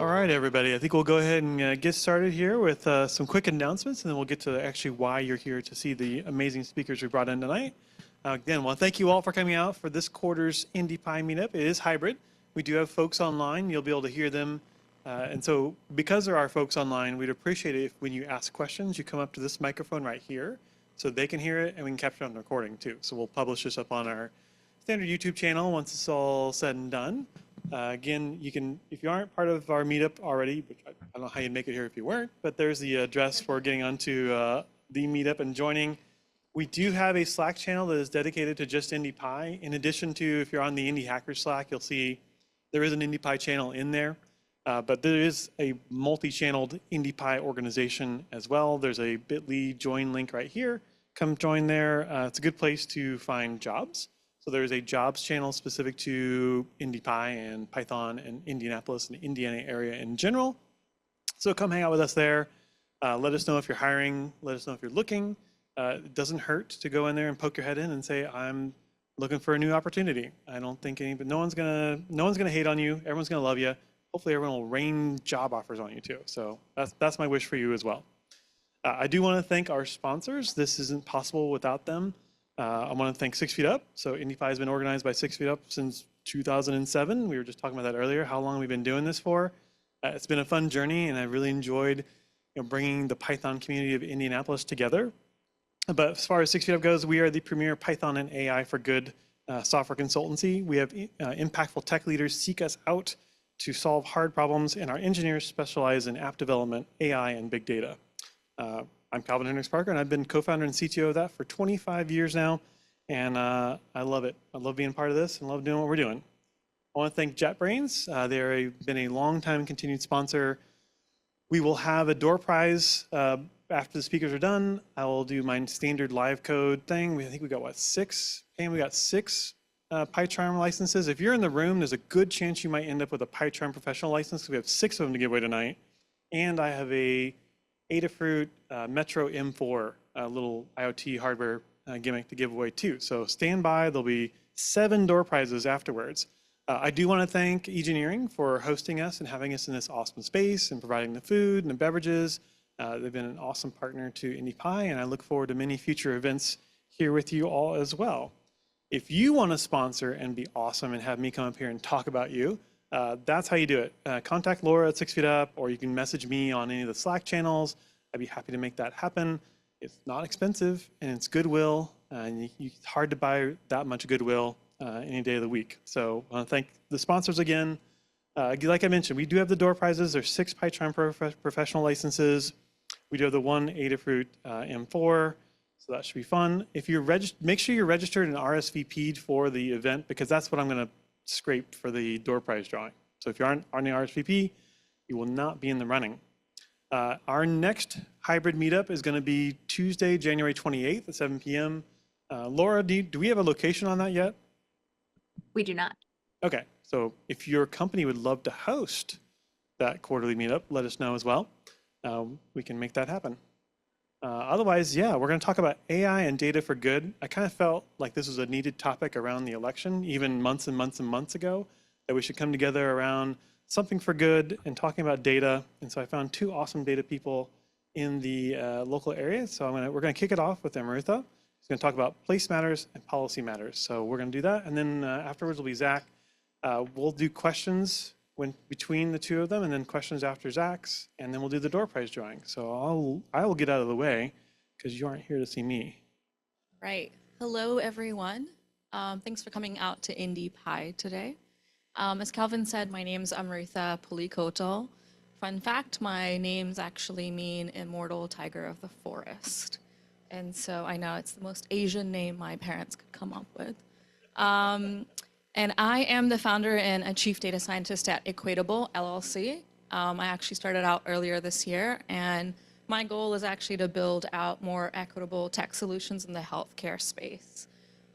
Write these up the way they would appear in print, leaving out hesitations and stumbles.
All right, everybody. I think we'll go ahead and get started here with some quick announcements, and then we'll get to actually why you're here to see the amazing speakers we brought in tonight. Again, well, thank you all for coming out for this quarter's IndyPy meetup. It is hybrid. We do have folks online. You'll be able to hear them. And so because there are folks online, we'd appreciate it if when you ask questions, you come up to this microphone right here so they can hear it and we can capture it on the recording too. So we'll publish this up on our standard YouTube channel once it's all said and done. Again, you can, if you aren't part of our meetup already, which I don't know how you'd make it here if you weren't, but there's the address for getting onto the meetup and joining. We do have a Slack channel that is dedicated to just IndyPy. In addition to, if you're on the Indy Hackers Slack, you'll see there is an IndyPy channel in there, but there is a multi-channeled IndyPy organization as well. There's a bit.ly join link right here. Come join there. It's a good place to find jobs. So there's a jobs channel specific to IndyPy and Python and Indianapolis and the Indiana area in general. So come hang out with us there. Let us know if you're hiring. Let us know if you're looking. It doesn't hurt to go in there and poke your head in and say, I'm looking for a new opportunity. I don't think but no one's gonna hate on you. Everyone's gonna love you. Hopefully everyone will rain job offers on you too. So that's my wish for you as well. I do want to thank our sponsors. This isn't possible without them. I want to thank 6 Feet Up. So IndyPy has been organized by 6 Feet Up since 2007. We were just talking about that earlier, how long we've been doing this for. It's been a fun journey, and I really enjoyed bringing the Python community of Indianapolis together. But as far as 6 Feet Up goes, we are the premier Python and AI for good software consultancy. We have impactful tech leaders seek us out to solve hard problems, and our engineers specialize in app development, AI, and big data. I'm Calvin Hendricks Parker, and I've been co-founder and CTO of that for 25 years now, and I love it. I love being part of this and love doing what we're doing. I want to thank JetBrains. They've been a long-time continued sponsor. We will have a door prize after the speakers are done. I will do my standard live code thing. I think we got, what, 6? And we got 6 PyCharm licenses. If you're in the room, there's a good chance you might end up with a PyCharm professional license. We have 6 of them to give away tonight. And I have a Adafruit Metro M4 little IoT hardware gimmick to give away too. So stand by, there'll be 7 door prizes afterwards. I do want to thank Engineering for hosting us and having us in this awesome space and providing the food and the beverages. They've been an awesome partner to IndyPy, and I look forward to many future events here with you all as well. If you want to sponsor and be awesome and have me come up here and talk about you, that's how you do it. Contact Laura at 6 Feet Up, or you can message me on any of the Slack channels. I'd be happy to make that happen. It's not expensive, and it's goodwill, and it's hard to buy that much goodwill any day of the week. So I want to thank the sponsors again. Like I mentioned, we do have the door prizes. There's 6 PyCharm professional licenses. We do have the 1 Adafruit M4, so that should be fun. If you're make sure you're registered and RSVP'd for the event, because that's what I'm going to scrape for the door prize drawing. So if you aren't on the RSVP, you will not be in the running. Our next hybrid meetup is going to be Tuesday, January 28th at 7 p.m. Laura, do we have a location on that yet? We do not. Okay, so if your company would love to host that quarterly meetup, let us know as well. We can make that happen. Otherwise, yeah, we're going to talk about AI and data for good. I kind of felt like this was a needed topic around the election, even months and months and months ago, that we should come together around something for good and talking about data. And so I found 2 awesome data people in the local area. So we're going to kick it off with Amrutha. He's going to talk about place matters and policy matters. So we're going to do that. And then afterwards will be Zach. We'll do questions between the 2 of them, and then questions after Zach's, and then we'll do the door prize drawing. So I will get out of the way because you aren't here to see me. Right. Hello, everyone. Thanks for coming out to IndyPy today. As Calvin said, my name's Amrutha Pulikottil. Fun fact, my names actually mean immortal tiger of the forest. And so I know it's the most Asian name my parents could come up with. And I am the founder and a chief data scientist at Equatable, LLC. I actually started out earlier this year, and my goal is actually to build out more equitable tech solutions in the healthcare space.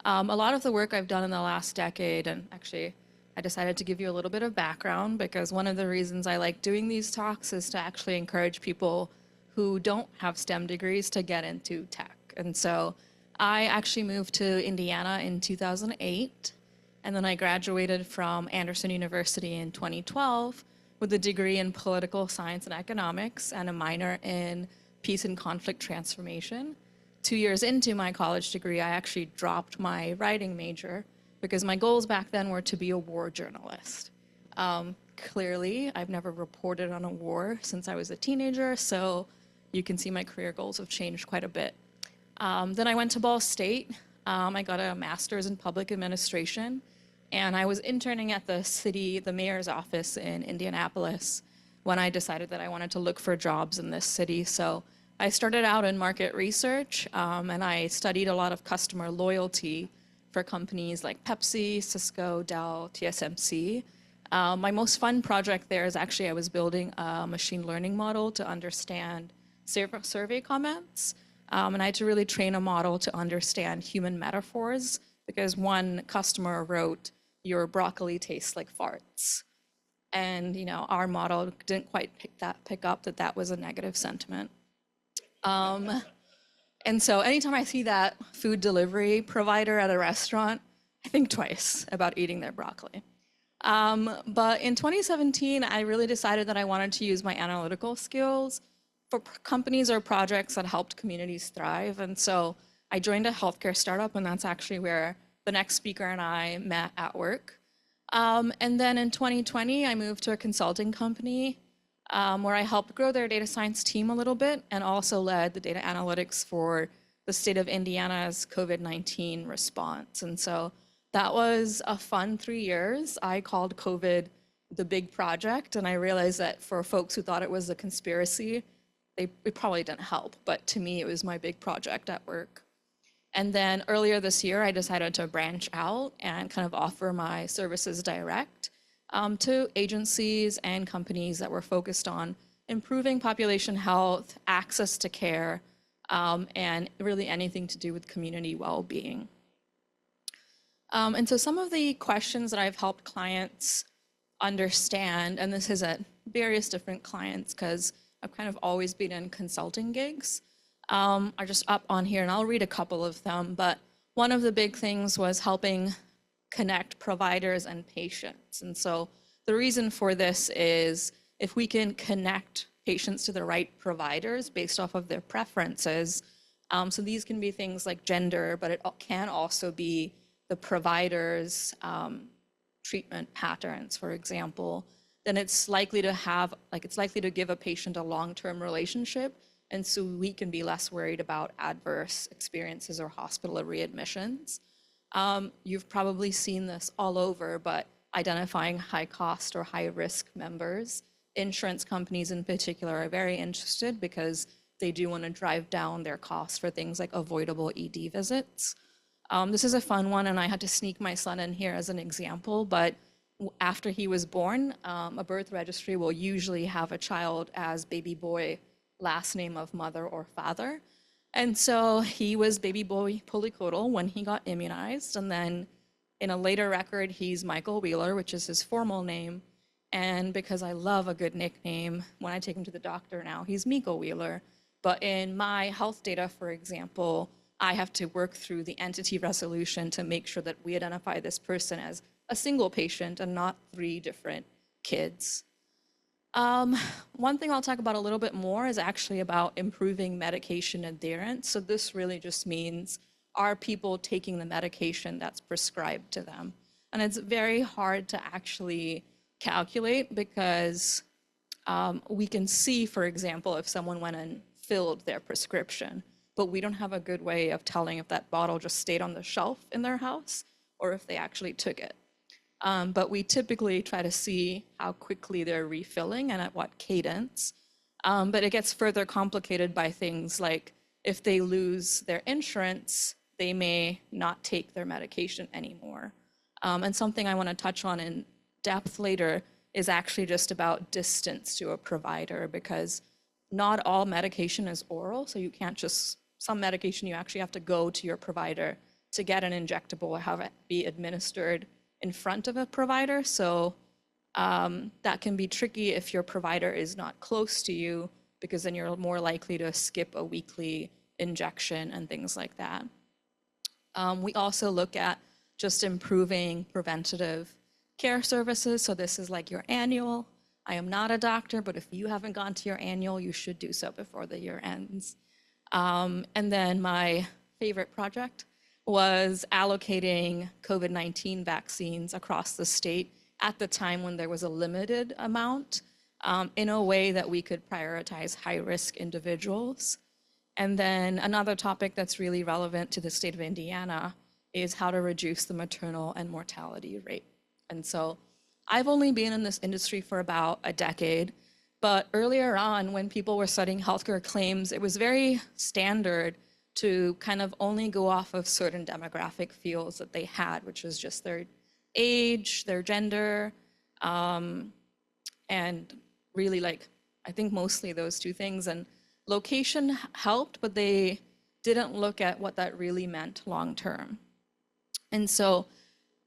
A lot of the work I've done in the last decade, and actually I decided to give you a little bit of background because one of the reasons I like doing these talks is to actually encourage people who don't have STEM degrees to get into tech. And so I actually moved to Indiana in 2008. And then I graduated from Anderson University in 2012 with a degree in political science and economics and a minor in peace and conflict transformation. 2 years into my college degree, I actually dropped my writing major because my goals back then were to be a war journalist. Clearly, I've never reported on a war since I was a teenager, so you can see my career goals have changed quite a bit. Then I went to Ball State. I got a master's in public administration, and I was interning at the mayor's office in Indianapolis when I decided that I wanted to look for jobs in this city. So I started out in market research, and I studied a lot of customer loyalty for companies like Pepsi, Cisco, Dell, TSMC. My most fun project there is actually I was building a machine learning model to understand survey comments. And I had to really train a model to understand human metaphors because one customer wrote, "Your broccoli tastes like farts." And our model didn't quite pick up that was a negative sentiment. And so anytime I see that food delivery provider at a restaurant, I think twice about eating their broccoli. But in 2017, I really decided that I wanted to use my analytical skills for companies or projects that helped communities thrive. And so I joined a healthcare startup, and that's actually where the next speaker and I met at work. And then in 2020, I moved to a consulting company where I helped grow their data science team a little bit and also led the data analytics for the state of Indiana's COVID-19 response. And so that was a fun 3 years. I called COVID the big project, and I realized that for folks who thought it was a conspiracy, it probably didn't help, but to me, it was my big project at work. And then earlier this year, I decided to branch out and kind of offer my services direct to agencies and companies that were focused on improving population health, access to care, and really anything to do with community well-being. And so some of the questions that I've helped clients understand, and this is at various different clients because I've kind of always been in consulting gigs, are just up on here, and I'll read a couple of them. But one of the big things was helping connect providers and patients. And so the reason for this is if we can connect patients to the right providers based off of their preferences, so these can be things like gender, but it can also be the provider's treatment patterns, for example, then it's likely to give a patient a long-term relationship, and so we can be less worried about adverse experiences or hospital readmissions. You've probably seen this all over, but identifying high-cost or high-risk members, insurance companies in particular are very interested because they do want to drive down their costs for things like avoidable ED visits. This is a fun one, and I had to sneak my son in here as an example, but after he was born, a birth registry will usually have a child as baby boy, last name of mother or father. And so he was baby boy Pulikottil when he got immunized, and then in a later record, he's Michael Wheeler, which is his formal name. And because I love a good nickname, when I take him to the doctor now, he's Miko Wheeler. But in my health data, for example, I have to work through the entity resolution to make sure that we identify this person as a single patient and not 3 different kids. One thing I'll talk about a little bit more is actually about improving medication adherence. So this really just means, are people taking the medication that's prescribed to them? And it's very hard to actually calculate because we can see, for example, if someone went and filled their prescription, but we don't have a good way of telling if that bottle just stayed on the shelf in their house or if they actually took it. But we typically try to see how quickly they're refilling and at what cadence. But it gets further complicated by things like if they lose their insurance, they may not take their medication anymore. And something I want to touch on in depth later is actually just about distance to a provider, because not all medication is oral, so you can't just, some medication you actually have to go to your provider to get an injectable or have it be administered in front of a provider. So that can be tricky if your provider is not close to you, because then you're more likely to skip a weekly injection and things like that. We also look at just improving preventative care services. So this is like your annual I am not a doctor, but if you haven't gone to your annual, you should do so before the year ends. And then my favorite project was allocating COVID-19 vaccines across the state at the time when there was a limited amount, in a way that we could prioritize high-risk individuals. And then another topic that's really relevant to the state of Indiana is how to reduce the maternal and mortality rate. And so I've only been in this industry for about a decade, but earlier on when people were studying healthcare claims, it was very standard to kind of only go off of certain demographic fields that they had, which was just their age, their gender, and really I think mostly those two things. And location helped, but they didn't look at what that really meant long term. And so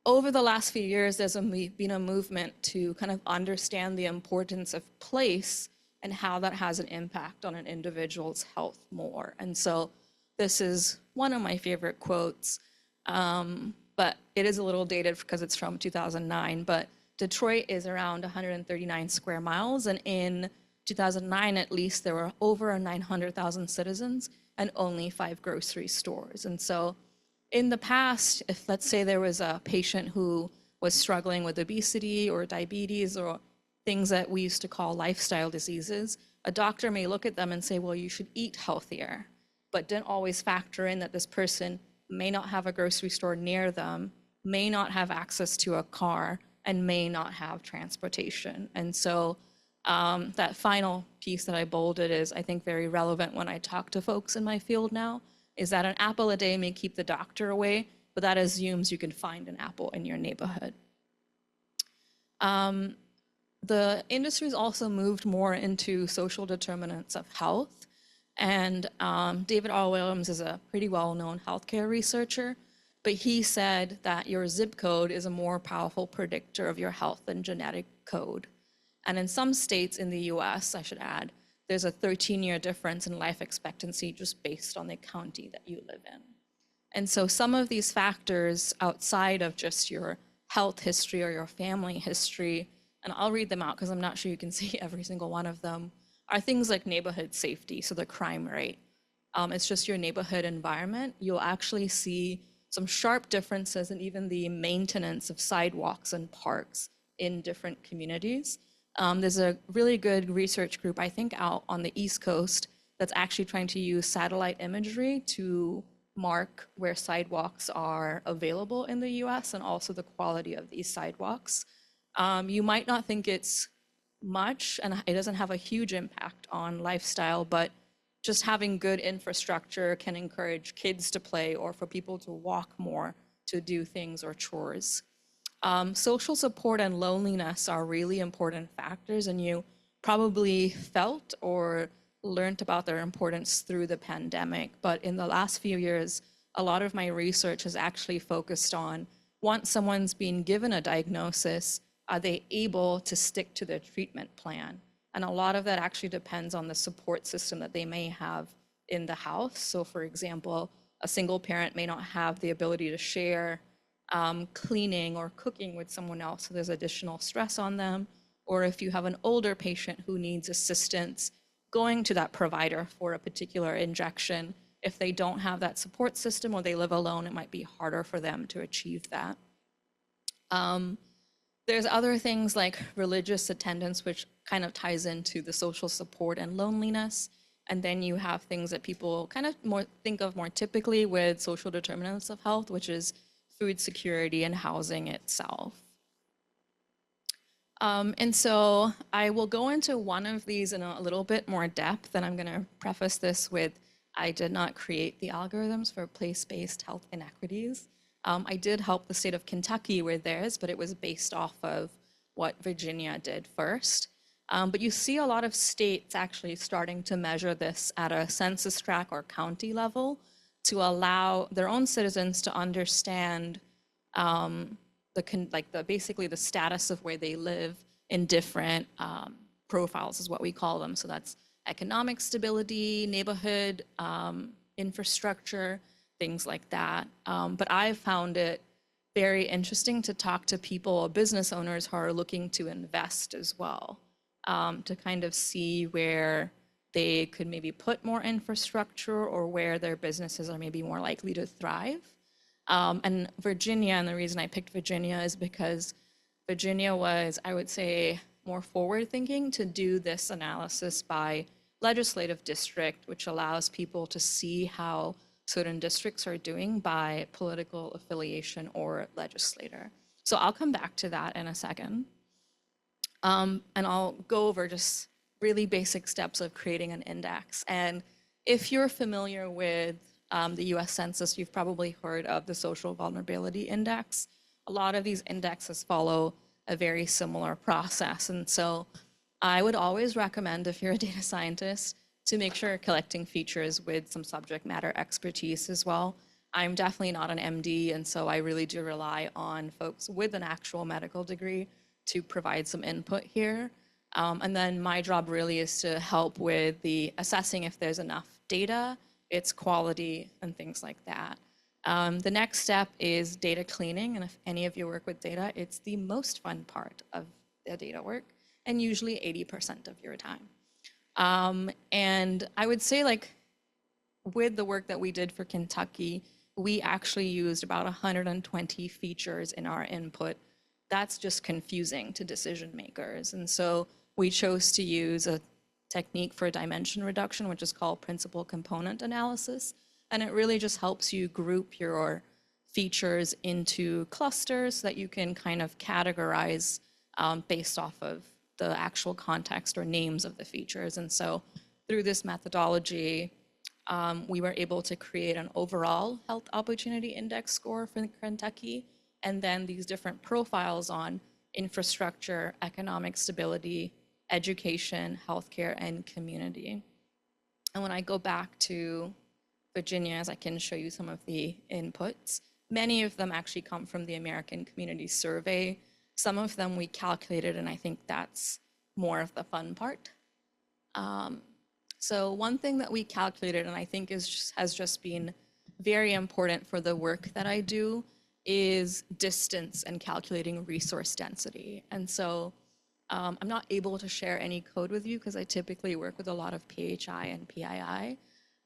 over the last few years, there's been a movement to kind of understand the importance of place and how that has an impact on an individual's health more. And so this is one of my favorite quotes, but it is a little dated because it's from 2009, but Detroit is around 139 square miles, and in 2009 at least, there were over 900,000 citizens and only 5 grocery stores. And so in the past, if let's say there was a patient who was struggling with obesity or diabetes or things that we used to call lifestyle diseases, a doctor may look at them and say, well, you should eat healthier, but didn't always factor in that this person may not have a grocery store near them, may not have access to a car, and may not have transportation. And so that final piece that I bolded is, I think, very relevant when I talk to folks in my field now, is that an apple a day may keep the doctor away, but that assumes you can find an apple in your neighborhood. The industry's also moved more into social determinants of health. And David R. Williams is a pretty well-known healthcare researcher, but he said that your zip code is a more powerful predictor of your health than genetic code. And in some states in the US, I should add, there's a 13-year difference in life expectancy just based on the county that you live in. And so some of these factors outside of just your health history or your family history, and I'll read them out because I'm not sure you can see every single one of them, are things like neighborhood safety, so the crime rate. It's just your neighborhood environment. You'll actually see some sharp differences in even the maintenance of sidewalks and parks in different communities. There's a really good research group, I think, out on the East Coast that's actually trying to use satellite imagery to mark where sidewalks are available in the US and also the quality of these sidewalks. You might not think it's much and it doesn't have a huge impact on lifestyle, but just having good infrastructure can encourage kids to play or for people to walk more to do things or chores. Social support and loneliness are really important factors, and you probably felt or learned about their importance through the pandemic. But in the last few years, a lot of my research has actually focused on, once someone's been given a diagnosis, are they able to stick to their treatment plan? And a lot of that actually depends on the support system that they may have in the house. So for example, a single parent may not have the ability to share cleaning or cooking with someone else, so there's additional stress on them. Or if you have an older patient who needs assistance going to that provider for a particular injection, if they don't have that support system or they live alone, it might be harder for them to achieve that. There's other things like religious attendance, which kind of ties into the social support and loneliness. And then you have things that people kind of think of more typically with social determinants of health, which is food security and housing itself. And so I will go into one of these in a little bit more depth, and I'm going to preface this with, I did not create the algorithms for place-based health inequities. I did help the state of Kentucky with theirs, but it was based off of what Virginia did first. But you see a lot of states actually starting to measure this at a census tract or county level to allow their own citizens to understand basically the status of where they live in different profiles is what we call them. So that's economic stability, neighborhood, infrastructure, things like that. But I've found it very interesting to talk to people, business owners who are looking to invest as well. to kind of see where they could maybe put more infrastructure or where their businesses are maybe more likely to thrive. And Virginia, and the reason I picked Virginia is because Virginia was, I would say, more forward thinking to do this analysis by legislative district, which allows people to see how certain districts are doing by political affiliation or legislator. So I'll come back to that in a second. And I'll go over just really basic steps of creating an index. And if you're familiar with the US Census, you've probably heard of the Social Vulnerability Index. A lot of these indexes follow a very similar process. And so I would always recommend, if you're a data scientist, to make sure you're collecting features with some subject matter expertise as well. I'm definitely not an MD, and so I really do rely on folks with an actual medical degree to provide some input here. And then my job really is to help with the assessing if there's enough data, its quality, and things like that. The next step is data cleaning, and if any of you work with data, it's the most fun part of the data work, and usually 80% of your time. And I would say, like, with the work that we did for Kentucky, we actually used about 120 features in our input. That's just confusing to decision makers. And so we chose to use a technique for dimension reduction, which is called principal component analysis. And it really just helps you group your features into clusters so that you can kind of categorize based off of the actual context or names of the features. And so through this methodology, we were able to create an overall health opportunity index score for Kentucky, and then these different profiles on infrastructure, economic stability, education, healthcare, and community. And when I go back to Virginia, as I can show you some of the inputs, many of them actually come from the American Community Survey. Some of them we calculated, and I think that's more of the fun part. So one thing that we calculated, and I think has just been very important for the work that I do, is distance and calculating resource density. And so I'm not able to share any code with you because I typically work with a lot of PHI and PII.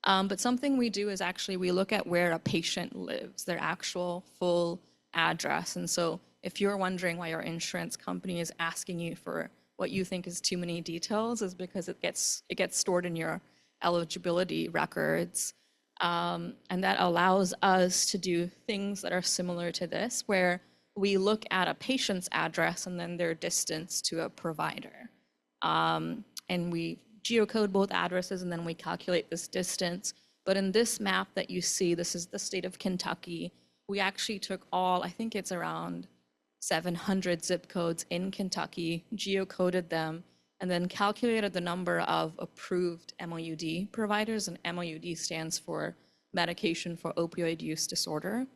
But something we do is actually we look at where a patient lives, their actual full address. And so if you're wondering why your insurance company is asking you for what you think is too many details, is because it gets stored in your eligibility records. And that allows us to do things that are similar to this, where we look at a patient's address and then their distance to a provider. And we geocode both addresses and then we calculate this distance. But in this map that you see, this is the state of Kentucky. We actually took all, I think it's around 700 zip codes in Kentucky, geocoded them, and then calculated the number of approved MOUD providers, and MOUD stands for medication for opioid use disorder.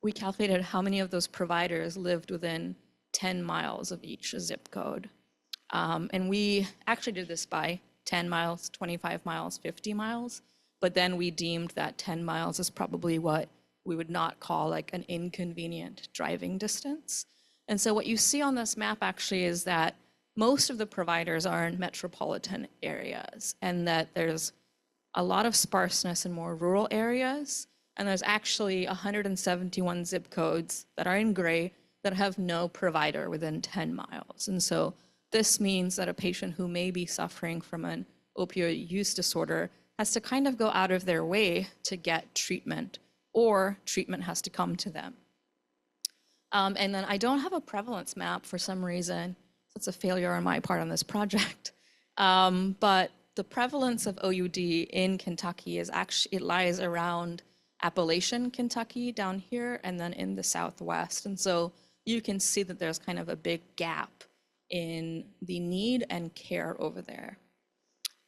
We calculated how many of those providers lived within 10 miles of each zip code. And we actually did this by 10 miles, 25 miles, 50 miles, but then we deemed that 10 miles is probably what we would not call like an inconvenient driving distance. And so what you see on this map actually is that most of the providers are in metropolitan areas, and that there's a lot of sparseness in more rural areas. And there's actually 171 zip codes that are in gray that have no provider within 10 miles. And so this means that a patient who may be suffering from an opioid use disorder has to kind of go out of their way to get treatment, or treatment has to come to them. And then I don't have a prevalence map for some reason. It's a failure on my part on this project. But the prevalence of OUD in Kentucky is actually, it lies around Appalachian Kentucky down here and then in the Southwest. And so you can see that there's kind of a big gap in the need and care over there.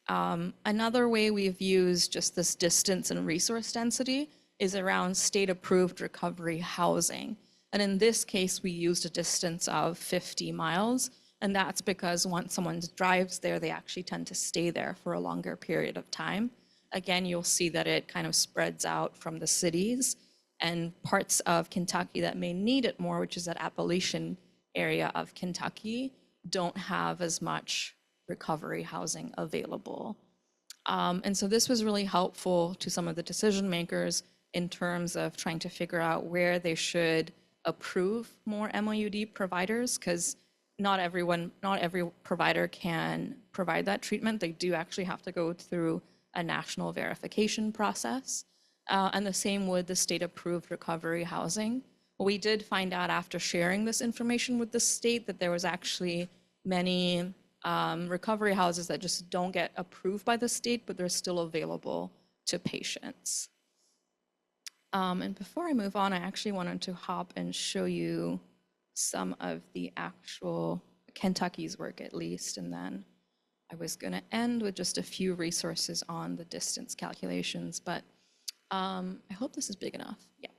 Another way we've used just this distance and resource density is around state-approved recovery housing. And in this case, we used a distance of 50 miles. And that's because once someone drives there, they actually tend to stay there for a longer period of time. Again, you'll see that it kind of spreads out from the cities, and parts of Kentucky that may need it more, which is that Appalachian area of Kentucky, don't have as much recovery housing available. And so this was really helpful to some of the decision makers in terms of trying to figure out where they should approve more MOUD providers, because not every provider can provide that treatment. They do actually have to go through a national verification process. And the same with the state-approved recovery housing. We did find out after sharing this information with the state that there was actually many recovery houses that just don't get approved by the state, but they're still available to patients. And before I move on, I actually wanted to hop and show you some of the actual Kentucky's work at least, and then I was going to end with just a few resources on the distance calculations, but I hope this is big enough. Yeah.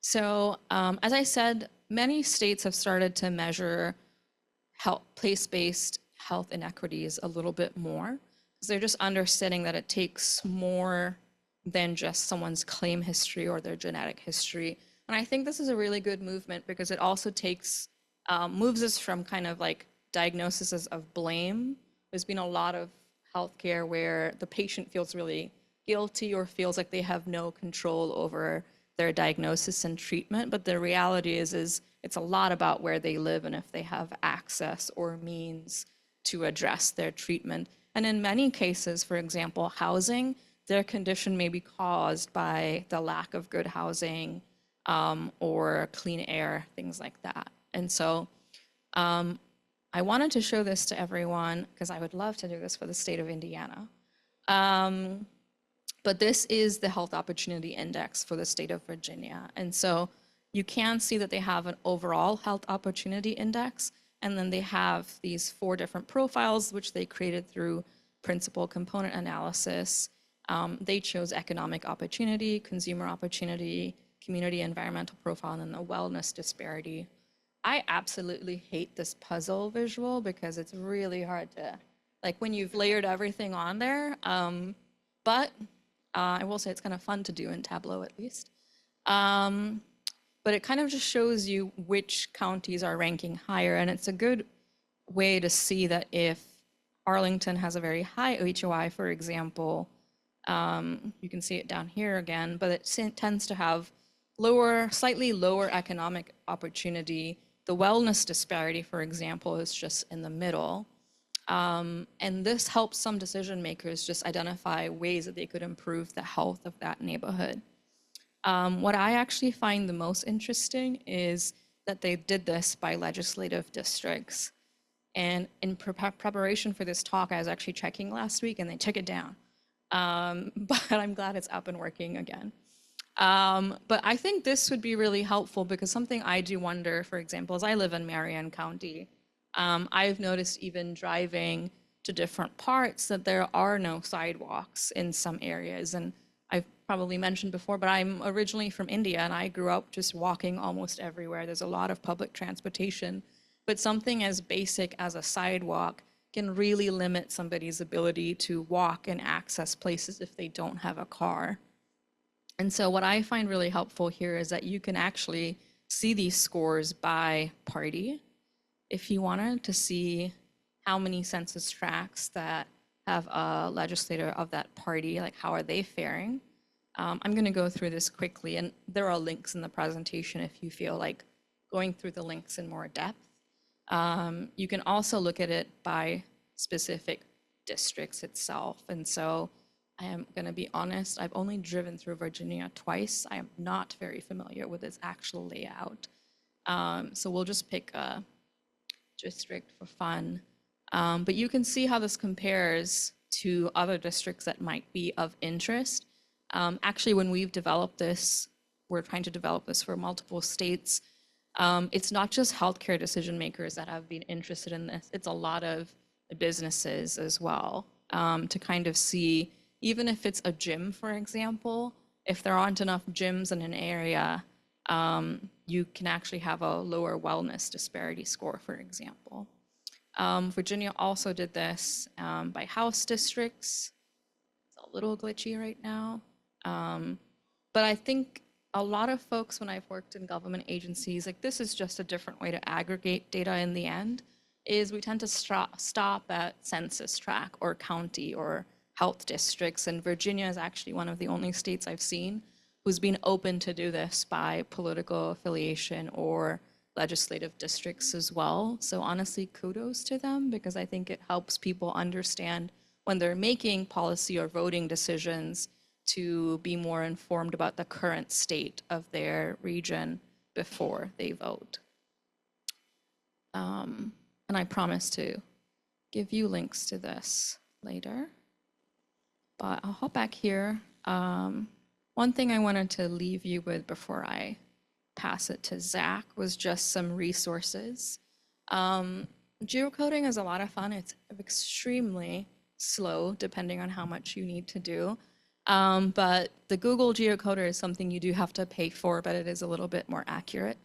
So as I said, many states have started to measure place-based health inequities a little bit more, because they're just understanding that it takes more than just someone's claim history or their genetic history. And I think this is a really good movement because it also takes, moves us from kind of like diagnoses of blame. There's been a lot of healthcare where the patient feels really guilty or feels like they have no control over their diagnosis and treatment. But the reality is it's a lot about where they live and if they have access or means to address their treatment. And in many cases, for example, housing, their condition may be caused by the lack of good housing or clean air, things like that. And so I wanted to show this to everyone because I would love to do this for the state of Indiana. But this is the Health Opportunity Index for the state of Virginia. And so you can see that they have an overall Health Opportunity Index, and then they have these 4 different profiles, which they created through principal component analysis. They chose economic opportunity, consumer opportunity, community environmental profile, and then the wellness disparity. I absolutely hate this puzzle visual because it's really hard to, like when you've layered everything on there, but I will say it's kind of fun to do in Tableau at least. But it kind of just shows you which counties are ranking higher, and it's a good way to see that if Arlington has a very high HOI, for example, you can see it down here again, but it tends to have slightly lower economic opportunity. The wellness disparity, for example, is just in the middle. And this helps some decision makers just identify ways that they could improve the health of that neighborhood. What I actually find the most interesting is that they did this by legislative districts. And in preparation for this talk, I was actually checking last week and they took it down. But I'm glad it's up and working again. But I think this would be really helpful because something I do wonder, for example, is I live in Marion County. I've noticed even driving to different parts that there are no sidewalks in some areas. And I've probably mentioned before, but I'm originally from India and I grew up just walking almost everywhere. There's a lot of public transportation, but something as basic as a sidewalk can really limit somebody's ability to walk and access places if they don't have a car. And so what I find really helpful here is that you can actually see these scores by party. If you wanted to see how many census tracts that have a legislator of that party, like how are they faring, I'm going to go through this quickly, and there are links in the presentation if you feel like going through the links in more depth. You can also look at it by specific districts itself. And so I am going to be honest, I've only driven through Virginia twice. I am not very familiar with its actual layout. So we'll just pick a district for fun. But you can see how this compares to other districts that might be of interest. Actually, when we've developed this, we're trying to develop this for multiple states. It's not just healthcare decision makers that have been interested in this. It's a lot of businesses as well, to kind of see, even if it's a gym, for example, if there aren't enough gyms in an area, you can actually have a lower wellness disparity score, for example. Virginia also did this by house districts. It's a little glitchy right now. But I think a lot of folks, when I've worked in government agencies, like this is just a different way to aggregate data in the end. is we tend to stop at census tract or county or health districts. And Virginia is actually one of the only states I've seen who's been open to do this by political affiliation or legislative districts as well. So honestly, kudos to them, because I think it helps people understand when they're making policy or voting decisions to be more informed about the current state of their region before they vote. And I promise to give you links to this later. But I'll hop back here. One thing I wanted to leave you with before I pass it to Zach was just some resources. Geocoding is a lot of fun. It's extremely slow depending on how much you need to do. But the Google geocoder is something you do have to pay for, but it is a little bit more accurate.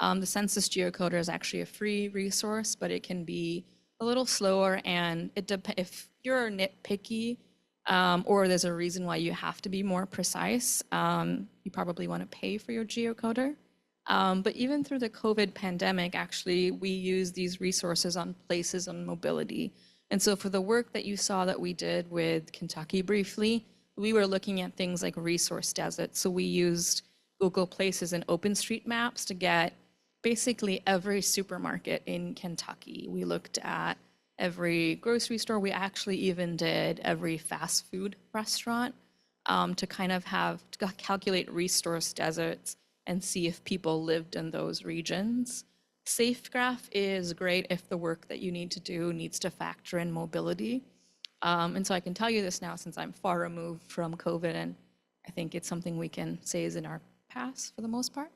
The census geocoder is actually a free resource, but it can be a little slower, and if you're nitpicky, or there's a reason why you have to be more precise, you probably want to pay for your geocoder. But even through the COVID pandemic, actually, we use these resources on places on mobility. And so for the work that you saw that we did with Kentucky briefly, we were looking at things like resource deserts. So we used Google Places and OpenStreetMaps to get basically every supermarket in Kentucky. We looked at every grocery store. We actually even did every fast food restaurant to kind of to calculate resource deserts and see if people lived in those regions. SafeGraph is great if the work that you need to do needs to factor in mobility. And so I can tell you this now since I'm far removed from COVID, and I think it's something we can say is in our past for the most part.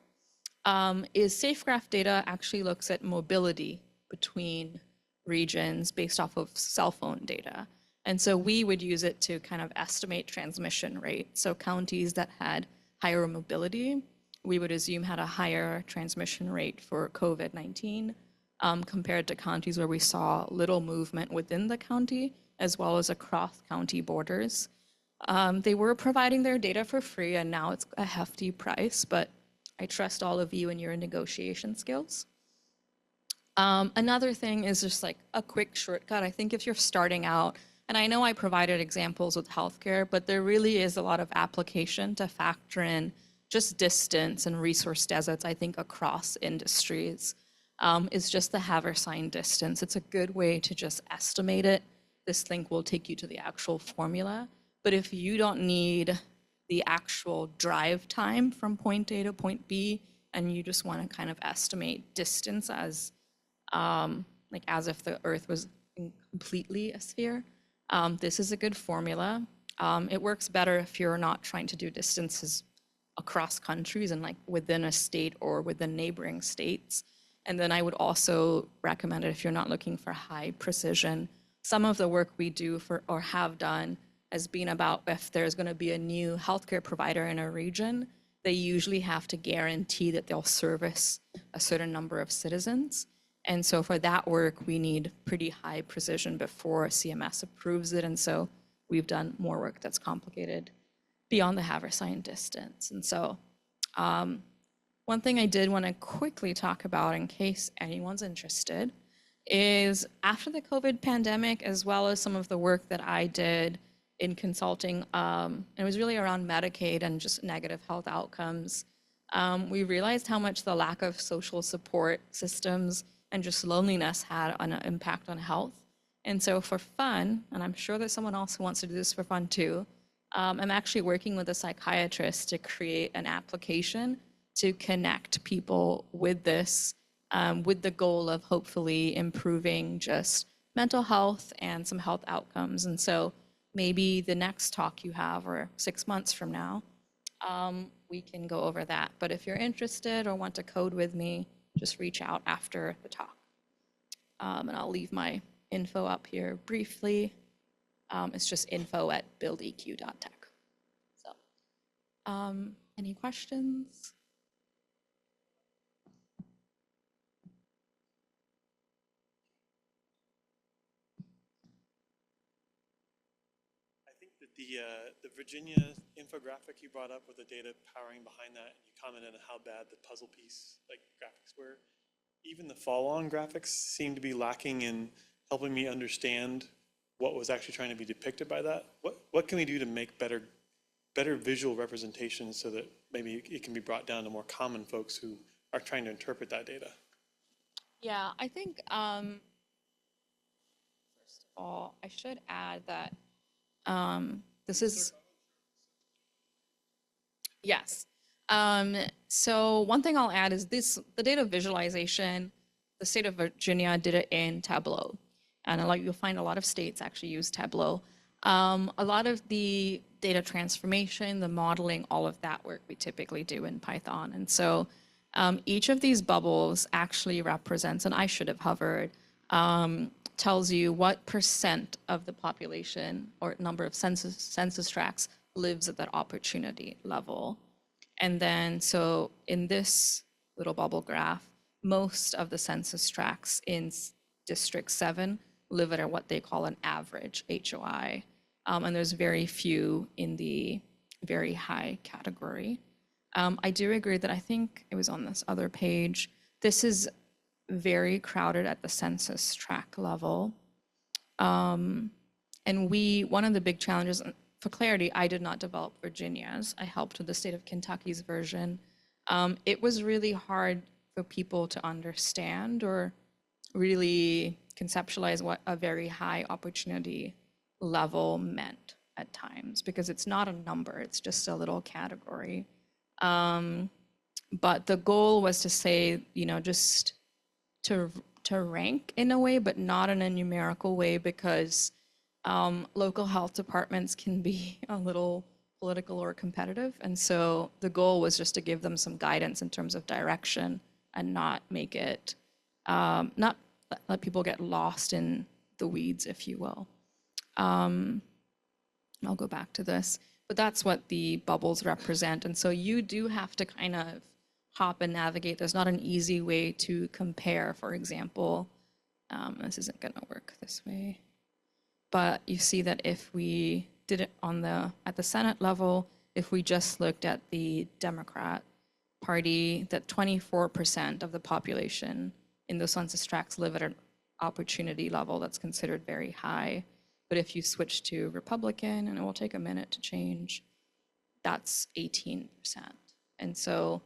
Is SafeGraph data actually looks at mobility between regions based off of cell phone data. And so we would use it to kind of estimate transmission rate. So counties that had higher mobility, we would assume had a higher transmission rate for COVID-19 compared to counties where we saw little movement within the county as well as across county borders. They were providing their data for free, and now it's a hefty price, but I trust all of you and your negotiation skills. Another thing is just like a quick shortcut. I think if you're starting out, and I know I provided examples with healthcare, but there really is a lot of application to factor in just distance and resource deserts, I think, across industries, is just the haversine distance. It's a good way to just estimate it. This link will take you to the actual formula. But if you don't need the actual drive time from point A to point B, and you just want to kind of estimate distance as like as if the Earth was completely a sphere, this is a good formula. It works better if you're not trying to do distances across countries and like within a state or within neighboring states. And then I would also recommend it if you're not looking for high precision. Some of the work we do for or have done has been about if there's going to be a new healthcare provider in a region, they usually have to guarantee that they'll service a certain number of citizens. And so for that work, we need pretty high precision before CMS approves it. And so we've done more work that's complicated beyond the haversine distance. And so one thing I did want to quickly talk about in case anyone's interested is after the COVID pandemic, as well as some of the work that I did in consulting, it was really around Medicaid and just negative health outcomes. We realized how much the lack of social support systems and just loneliness had an impact on health. And so for fun, and I'm sure there's someone else who wants to do this for fun too, I'm actually working with a psychiatrist to create an application to connect people with this, with the goal of hopefully improving just mental health and some health outcomes. And so maybe the next talk you have, or 6 months from now, we can go over that. But if you're interested or want to code with me, just reach out after the talk. And I'll leave my info up here briefly. It's just info@buildeq.tech. So, any questions? I think that the Virginia infographic you brought up with the data powering behind that, and you commented on how bad the puzzle piece like graphics were. even the follow-on graphics seem to be lacking in helping me understand what was actually trying to be depicted by that. What can we do to make better visual representations so that maybe it can be brought down to more common folks who are trying to interpret that data? Yeah, I think, first of all, I should add that this is, yes. So one thing I'll add is the data visualization, the state of Virginia did it in Tableau. And you'll find a lot of states actually use Tableau. A lot of the data transformation, the modeling, all of that work we typically do in Python. And so each of these bubbles actually represents, and I should have hovered, tells you what percent of the population or number of census tracts lives at that opportunity level. And then, so in this little bubble graph, most of the census tracts in District 7 live at what they call an average HOI. And there's very few in the very high category. I do agree that I think it was on this other page. This is very crowded at the census tract level. And one of the big challenges, for clarity, I did not develop Virginia's. I helped with the state of Kentucky's version. It was really hard for people to understand or really conceptualize what a very high opportunity level meant at times, because it's not a number, it's just a little category. But the goal was to say, just to rank in a way, but not in a numerical way, because local health departments can be a little political or competitive. And so the goal was just to give them some guidance in terms of direction and not make it, not let people get lost in the weeds, if you will. I'll go back to this, but that's what the bubbles represent. And so you do have to kind of hop and navigate. There's not an easy way to compare, for example. This isn't gonna work this way. But you see that if we did it at the Senate level, if we just looked at the Democrat Party, that 24% of the population in the census tracts live at an opportunity level that's considered very high. But if you switch to Republican, and it will take a minute to change, that's 18%. And so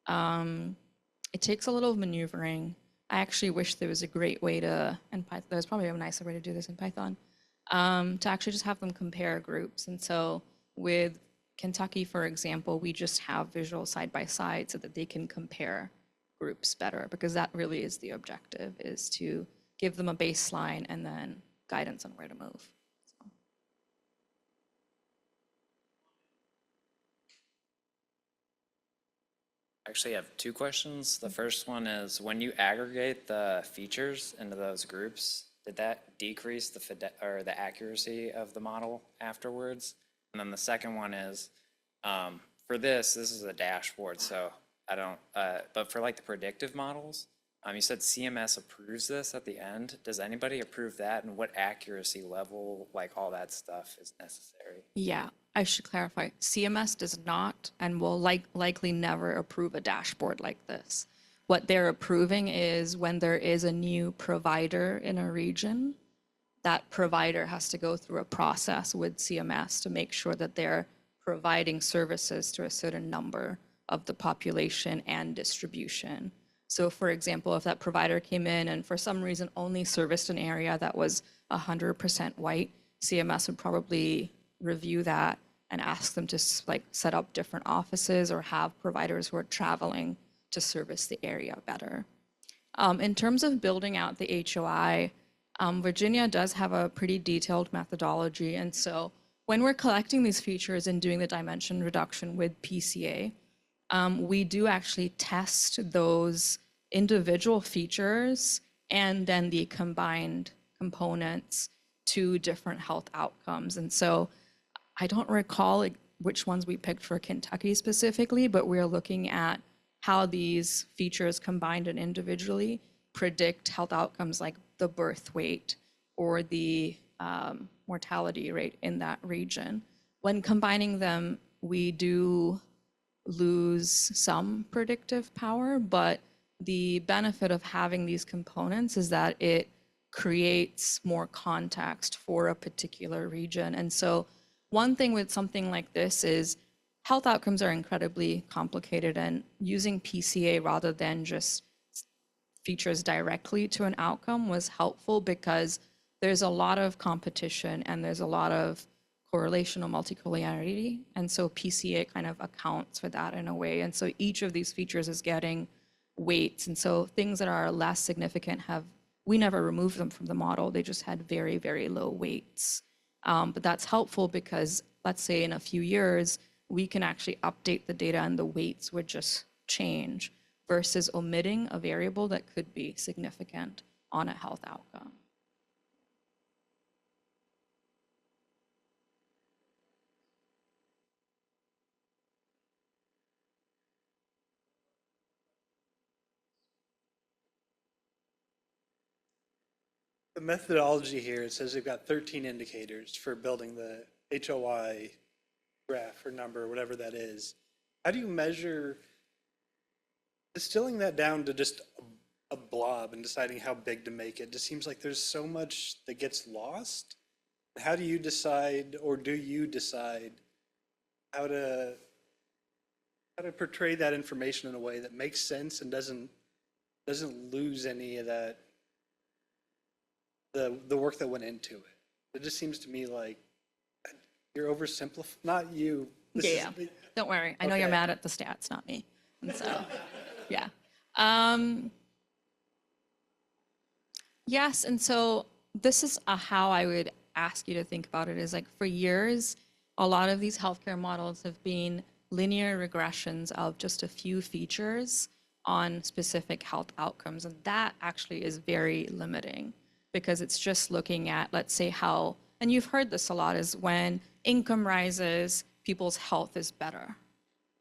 it takes a little maneuvering. I actually wish there was a great way to, and there's probably a nicer way to do this in Python, to actually just have them compare groups. And so with Kentucky, for example, we just have visual side by side so that they can compare groups better, because that really is the objective, is to give them a baseline and then guidance on where to move. So. I actually have two questions. The first one is, when you aggregate the features into those groups, did that decrease the accuracy of the model afterwards? And then the second one is, for this is a dashboard, so I don't, but for like the predictive models, you said CMS approves this at the end. Does anybody approve that, and what accuracy level, like all that stuff, is necessary? Yeah, I should clarify. CMS does not and will likely never approve a dashboard like this. What they're approving is when there is a new provider in a region, that provider has to go through a process with CMS to make sure that they're providing services to a certain number of the population and distribution. So for example, if that provider came in and for some reason only serviced an area that was 100% white, CMS would probably review that and ask them to set up different offices or have providers who are traveling to service the area better. In terms of building out the HOI, Virginia does have a pretty detailed methodology. And so when we're collecting these features and doing the dimension reduction with PCA, we do actually test those individual features and then the combined components to different health outcomes. And so I don't recall which ones we picked for Kentucky specifically, but we're looking at how these features combined and individually predict health outcomes like the birth weight or the mortality rate in that region. When combining them, we do lose some predictive power, but the benefit of having these components is that it creates more context for a particular region. And so one thing with something like this is health outcomes are incredibly complicated, and using PCA rather than just features directly to an outcome was helpful because there's a lot of competition and there's a lot of correlation or multicollinearity. And so PCA kind of accounts for that in a way. And so each of these features is getting weights. And so things that are less significant we never removed them from the model. They just had very, very low weights. But that's helpful because let's say in a few years, we can actually update the data and the weights would just change versus omitting a variable that could be significant on a health outcome. The methodology here, it says they've got 13 indicators for building the HOI graph or number, whatever that is. How do you measure, distilling that down to just a blob and deciding how big to make it? Just seems like there's so much that gets lost. How do you decide, or do you decide how to portray that information in a way that makes sense and doesn't lose any of that, the work that went into it? It just seems to me like you're oversimplifying, not you. Yeah. Don't worry. I know you're Okay. mad at the stats, not me. And so, yeah. Yes, and so this is how I would ask you to think about it is like for years, a lot of these healthcare models have been linear regressions of just a few features on specific health outcomes. And that actually is very limiting because it's just looking at, let's say how, and you've heard this a lot, is when income rises, people's health is better,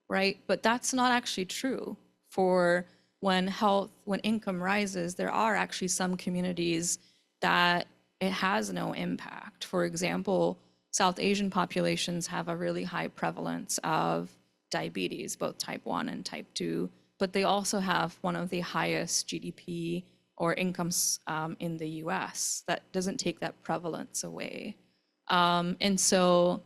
right? But that's not actually true. For when income rises, there are actually some communities that it has no impact. For example, South Asian populations have a really high prevalence of diabetes, both type 1 and type 2, but they also have one of the highest GDP or incomes in the US. That doesn't take that prevalence away. And so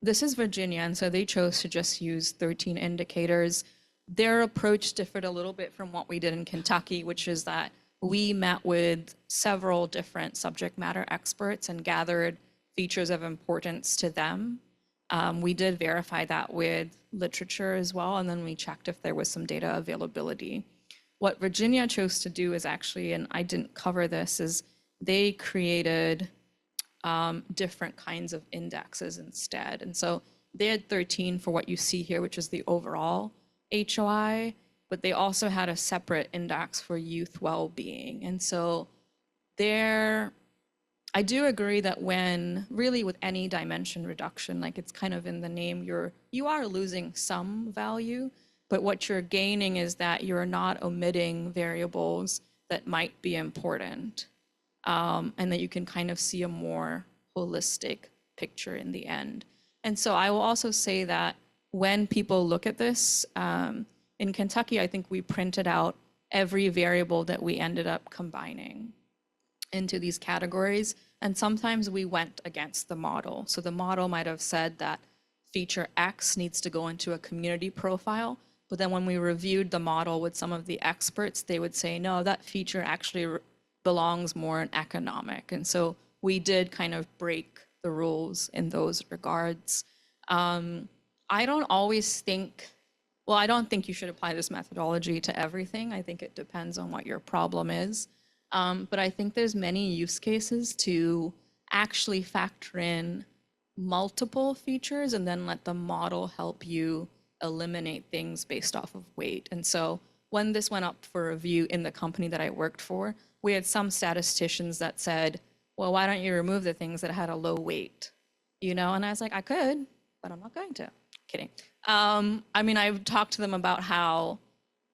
this is Virginia, and so they chose to just use 13 indicators. Their approach differed a little bit from what we did in Kentucky, which is that we met with several different subject matter experts and gathered features of importance to them. We did verify that with literature as well, and then we checked if there was some data availability. What Virginia chose to do is actually, and I didn't cover this, is they created different kinds of indexes instead. And so they had 13 for what you see here, which is the overall HOI, but they also had a separate index for youth well-being. And so I do agree that when really with any dimension reduction, like it's kind of in the name, you are losing some value, but what you're gaining is that you're not omitting variables that might be important, and that you can kind of see a more holistic picture in the end. And so I will also say that when people look at this, in Kentucky, I think we printed out every variable that we ended up combining into these categories. And sometimes we went against the model. So the model might have said that feature X needs to go into a community profile. But then when we reviewed the model with some of the experts, they would say, no, that feature actually belongs more in economic. And so we did kind of break the rules in those regards. I don't always think, well, I don't think you should apply this methodology to everything. I think it depends on what your problem is. But I think there's many use cases to actually factor in multiple features and then let the model help you eliminate things based off of weight. And so when this went up for review in the company that I worked for, we had some statisticians that said, well, why don't you remove the things that had a low weight? You know, and I was like, I could, but I'm not going to. Kidding. I mean, I've talked to them about how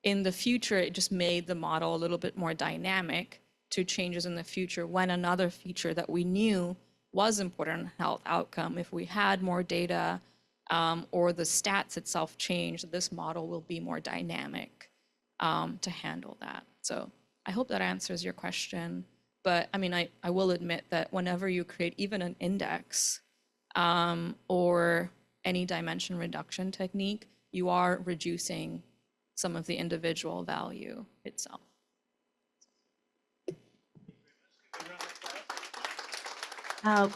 in the future, it just made the model a little bit more dynamic to changes in the future when another feature that we knew was important in health outcome, if we had more data or the stats itself changed, this model will be more dynamic. to handle that. So I hope that answers your question. But I mean, I will admit that whenever you create even an index or any dimension reduction technique, you are reducing some of the individual value itself.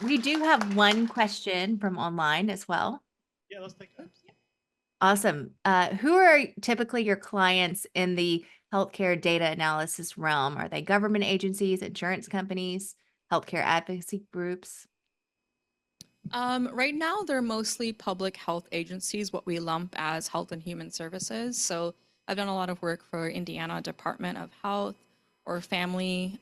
We do have one question from online as well. Yeah, let's take that. Awesome. Who are typically your clients in the healthcare data analysis realm? Are they government agencies, insurance companies, healthcare advocacy groups? Right now, they're mostly public health agencies, what we lump as Health and Human Services. So I've done a lot of work for Indiana Department of Health or Family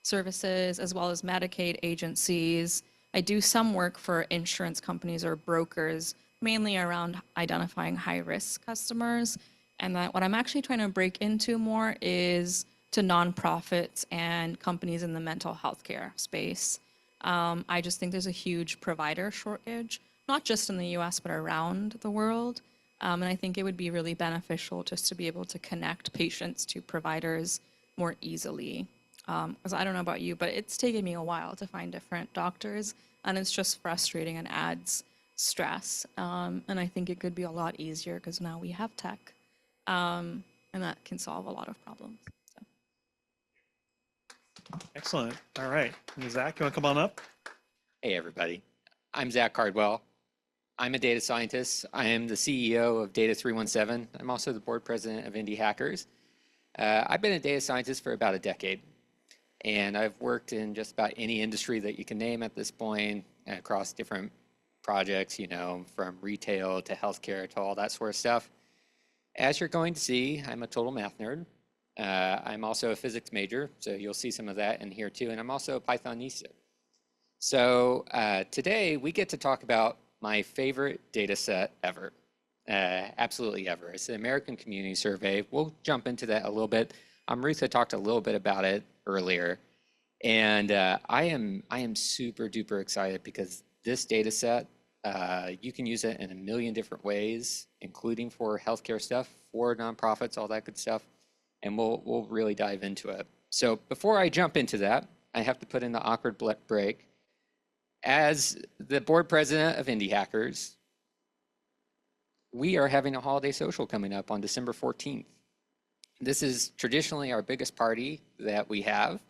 Services, as well as Medicaid agencies. I do some work for insurance companies or brokers, mainly around identifying high-risk customers. And that what I'm actually trying to break into more is to nonprofits and companies in the mental health care space. I just think there's a huge provider shortage, not just in the US, but around the world. And I think it would be really beneficial just to be able to connect patients to providers more easily. Because I don't know about you, but it's taken me a while to find different doctors, and it's just frustrating and adds stress. And I think it could be a lot easier because now we have tech, and that can solve a lot of problems. So. Excellent. All right. And Zach, you want to come on up? Hey, everybody. I'm Zach Cardwell. I'm a data scientist. I am the CEO of Data 317. I'm also the board president of Indie Hackers. I've been a data scientist for about a decade, and I've worked in just about any industry that you can name at this point across different projects, you know, from retail to healthcare to all that sort of stuff. As you're going to see, I'm a total math nerd. I'm also a physics major, so you'll see some of that in here too, and I'm also a Pythonista. So today we get to talk about my favorite data set ever, absolutely ever. It's the American Community Survey. We'll jump into that a little bit. Amrutha talked a little bit about it earlier, and I am super duper excited because this data set, you can use it in a million different ways, including for healthcare stuff, for nonprofits, all that good stuff, and we'll really dive into it. So before I jump into that, I have to put in the awkward break. As the board president of Indie Hackers, we are having a holiday social coming up on December 14th. This is traditionally our biggest party that we have.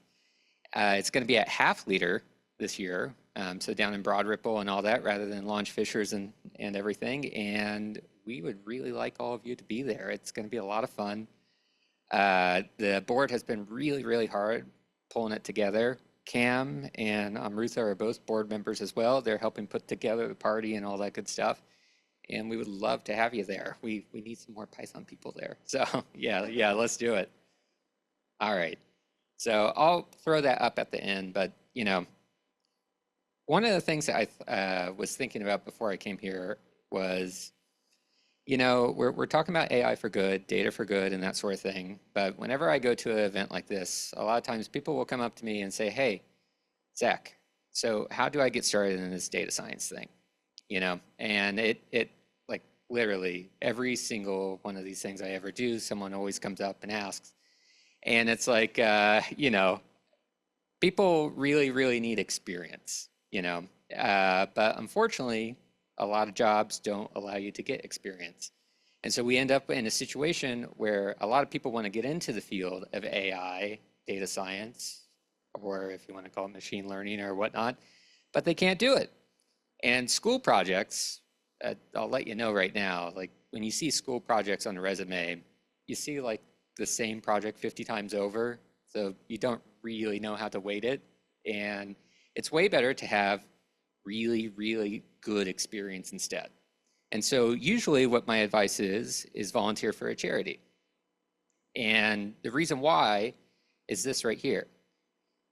It's going to be at Half Liter this year, so down in Broad Ripple and all that, rather than Launch Fishers and everything. And we would really like all of you to be there. It's going to be a lot of fun. The board has been really, really hard pulling it together. Cam and Amrutha are both board members as well. They're helping put together the party and all that good stuff. And we would love to have you there. We need some more Python people there. So yeah, let's do it. All right. So I'll throw that up at the end. But, you know, one of the things that I was thinking about before I came here was, you know, we're talking about AI for good, data for good, and that sort of thing. But whenever I go to an event like this, a lot of times people will come up to me and say, hey, Zach, so how do I get started in this data science thing? You know, and it like literally every single one of these things I ever do, someone always comes up and asks. And it's like, you know, people really, really need experience, you know, but unfortunately, a lot of jobs don't allow you to get experience. And so we end up in a situation where a lot of people want to get into the field of AI, data science, or if you want to call it machine learning or whatnot, but they can't do it. And school projects, I'll let you know right now, like when you see school projects on a resume, you see like the same project 50 times over, so you don't really know how to weight it. And it's way better to have really, really good experience instead. And so usually what my advice is volunteer for a charity. And the reason why is this right here.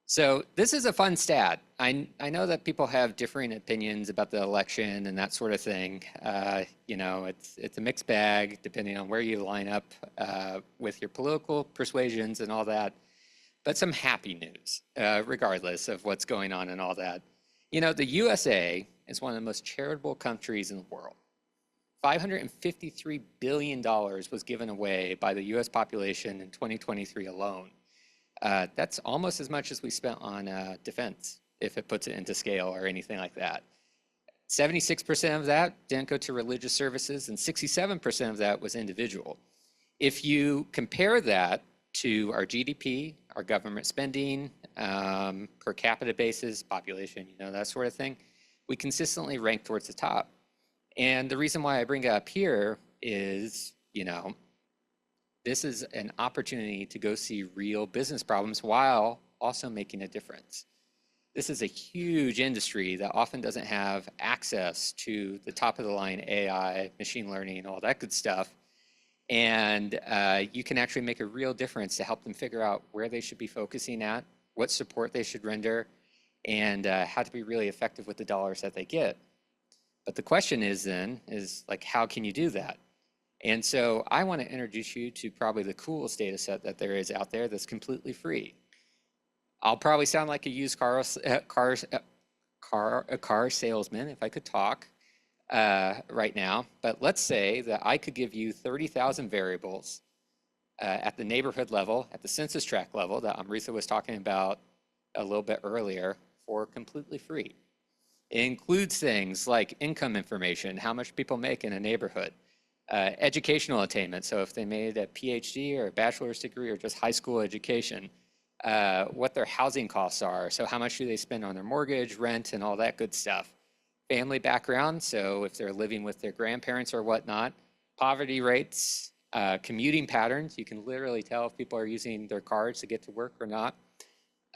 So this is a fun stat. I know that people have differing opinions about the election and that sort of thing. You know, it's a mixed bag depending on where you line up with your political persuasions and all that. But some happy news, regardless of what's going on and all that. You know, the USA is one of the most charitable countries in the world. $553 billion was given away by the US population in 2023 alone. That's almost as much as we spent on defense, if it puts it into scale or anything like that. 76% of that didn't go to religious services, and 67% of that was individual. If you compare that to our GDP, our government spending, per capita basis, population, that sort of thing, we consistently rank towards the top. And the reason why I bring it up here is, this is an opportunity to go see real business problems while also making a difference. This is a huge industry that often doesn't have access to the top of the line AI, machine learning, all that good stuff. And you can actually make a real difference to help them figure out where they should be focusing at, what support they should render, and how to be really effective with the dollars that they get. But the question is like, how can you do that? And so I want to introduce you to probably the coolest data set that there is out there that's completely free. I'll probably sound like a used car salesman if I could talk right now, but let's say that I could give you 30,000 variables at the neighborhood level, at the census tract level that Amrutha was talking about a little bit earlier, for completely free. It includes things like income information, how much people make in a neighborhood, educational attainment, so if they made a PhD or a bachelor's degree or just high school education, what their housing costs are, so how much do they spend on their mortgage, rent, and all that good stuff. Family background, so if they're living with their grandparents or whatnot, poverty rates, commuting patterns, you can literally tell if people are using their cards to get to work or not,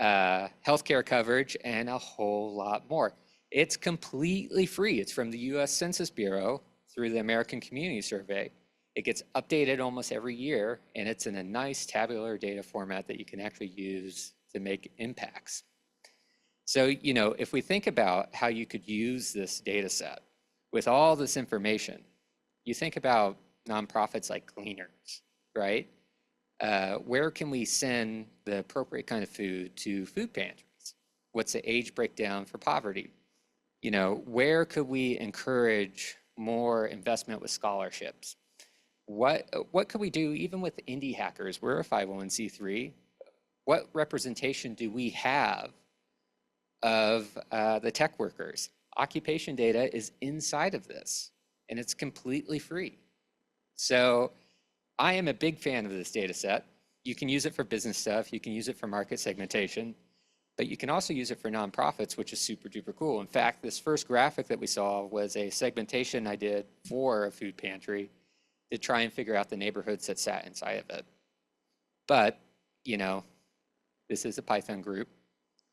healthcare coverage, and a whole lot more. It's completely free. It's from the US Census Bureau through the American Community Survey. It gets updated almost every year, and it's in a nice tabular data format that you can actually use to make impacts. So, if we think about how you could use this data set with all this information, you think about nonprofits like Cleaners, right? Where can we send the appropriate kind of food to food pantries? What's the age breakdown for poverty? Where could we encourage more investment with scholarships? What could we do even with indie hackers? We're a 501c3. What representation do we have of the tech workers? Occupation data is inside of this, and it's completely free. So I am a big fan of this data set. You can use it for business stuff. You can use it for market segmentation, but you can also use it for nonprofits, which is super duper cool. In fact, this first graphic that we saw was a segmentation I did for a food pantry to try and figure out the neighborhoods that sat inside of it. But, this is a Python group,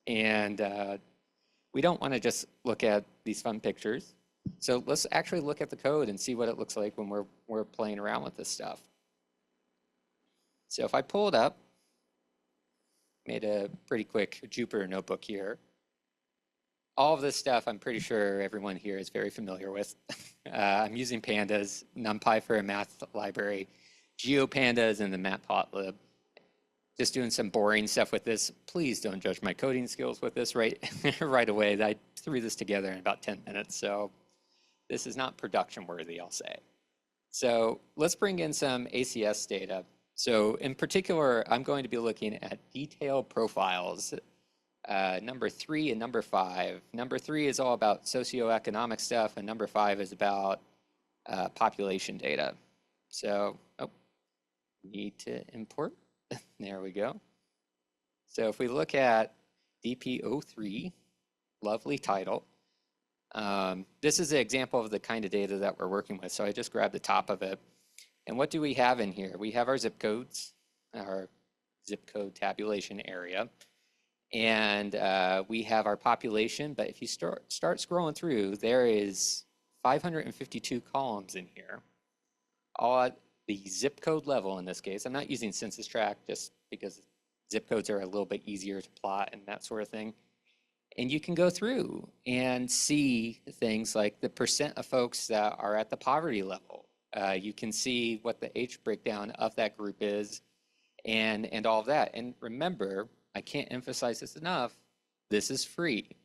and we don't want to just look at these fun pictures. So let's actually look at the code and see what it looks like when we're playing around with this stuff. So if I pull it up, made a pretty quick Jupyter notebook here. All of this stuff, I'm pretty sure everyone here is very familiar with. I'm using pandas, NumPy for a math library, GeoPandas, and the Matplotlib. Just doing some boring stuff with this. Please don't judge my coding skills with this right away. I threw this together in about 10 minutes, so this is not production worthy, I'll say. So let's bring in some ACS data. So in particular, I'm going to be looking at detailed profiles, number 3 and number 5. Number 3 is all about socioeconomic stuff, and number 5 is about population data. So, need to import. There we go. So if we look at DP03, lovely title. This is an example of the kind of data that we're working with. So I just grabbed the top of it. And what do we have in here? We have our zip codes, our zip code tabulation area. And we have our population. But if you start scrolling through, there is 552 columns in here, all at the zip code level in this case. I'm not using census tract just because zip codes are a little bit easier to plot and that sort of thing. And you can go through and see things like the percent of folks that are at the poverty level. You can see what the age breakdown of that group is and all of that. And remember, I can't emphasize this enough, this is free.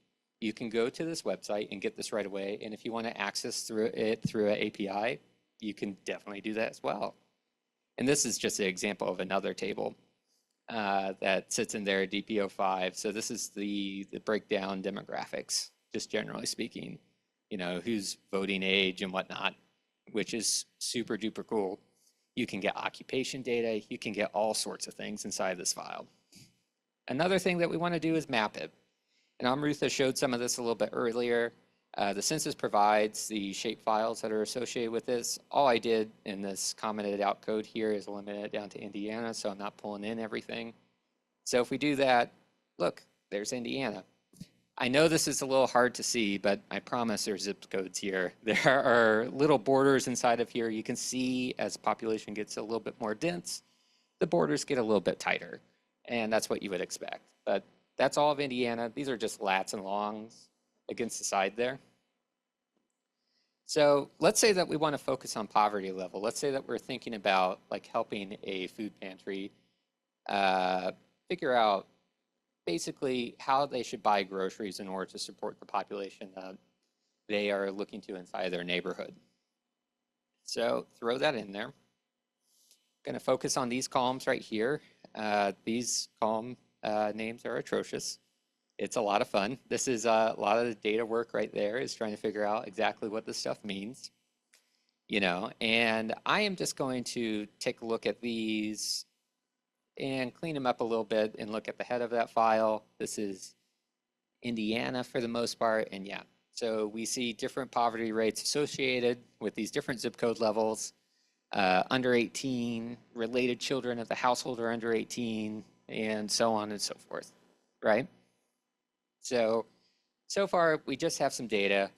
You can go to this website and get this right away. And if you want to access through it through an API, you can definitely do that as well. And this is just an example of another table that sits in there, DPO5. So this is the breakdown demographics, just generally speaking, who's voting age and whatnot, which is super duper cool. You can get occupation data. You can get all sorts of things inside this file. Another thing that we want to do is map it. And Amrutha showed some of this a little bit earlier. The census provides the shape files that are associated with this. All I did in this commented out code here is limit it down to Indiana, so I'm not pulling in everything. So if we do that, look, there's Indiana. I know this is a little hard to see, but I promise there's zip codes here. There are little borders inside of here. You can see as population gets a little bit more dense, the borders get a little bit tighter, and that's what you would expect. But that's all of Indiana. These are just lats and longs against the side there. So let's say that we want to focus on poverty level. Let's say that we're thinking about like helping a food pantry figure out basically how they should buy groceries in order to support the population that they are looking to inside their neighborhood. So throw that in there. Going to focus on these columns right here. These column names are atrocious. It's a lot of fun. This is a lot of the data work right there is trying to figure out exactly what this stuff means, and I am just going to take a look at these and clean them up a little bit and look at the head of that file. This is Indiana for the most part, and yeah, so we see different poverty rates associated with these different zip code levels, under 18, related children of the household are under 18, and so on and so forth, right? So far, we just have some data.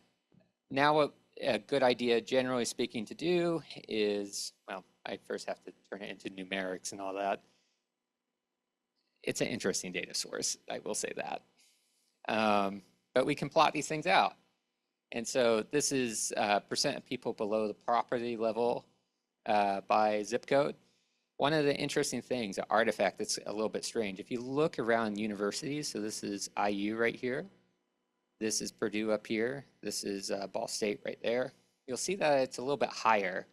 Now, what a good idea, generally speaking, to do is, well, I first have to turn it into numerics and all that. It's an interesting data source, I will say that. But we can plot these things out. And so this is percent of people below the poverty level by zip code. One of the interesting things, an artifact that's a little bit strange, if you look around universities, so this is IU right here, this is Purdue up here, this is Ball State right there, you'll see that it's a little bit higher.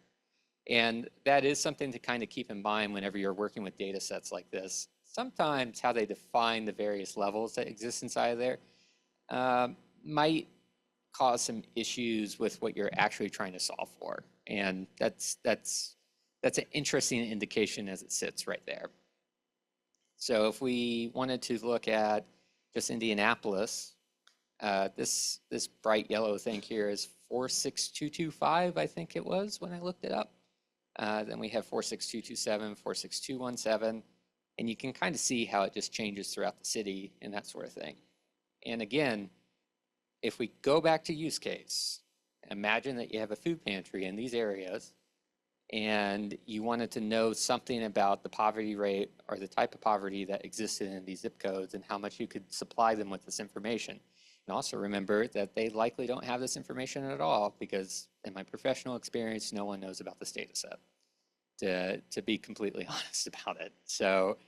And that is something to kind of keep in mind whenever you're working with data sets like this. Sometimes how they define the various levels that exist inside of there might cause some issues with what you're actually trying to solve for. And that's an interesting indication as it sits right there. So if we wanted to look at just Indianapolis, this bright yellow thing here is 46225, I think it was when I looked it up. Then we have 46227, 46217, and you can kind of see how it just changes throughout the city and that sort of thing. And again, if we go back to use case, imagine that you have a food pantry in these areas and you wanted to know something about the poverty rate or the type of poverty that existed in these zip codes and how much you could supply them with this information. And also remember that they likely don't have this information at all because in my professional experience, no one knows about this data set, to be completely honest about it. So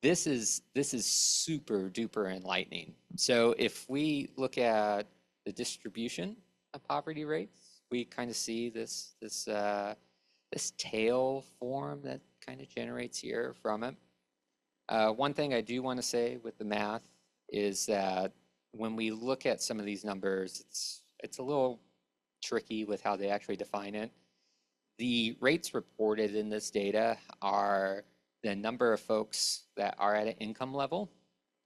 this is super duper enlightening. So if we look at the distribution of poverty rates, we kind of see this tail form that kind of generates here from it. One thing I do want to say with the math is that when we look at some of these numbers, it's a little tricky with how they actually define it. The rates reported in this data are the number of folks that are at an income level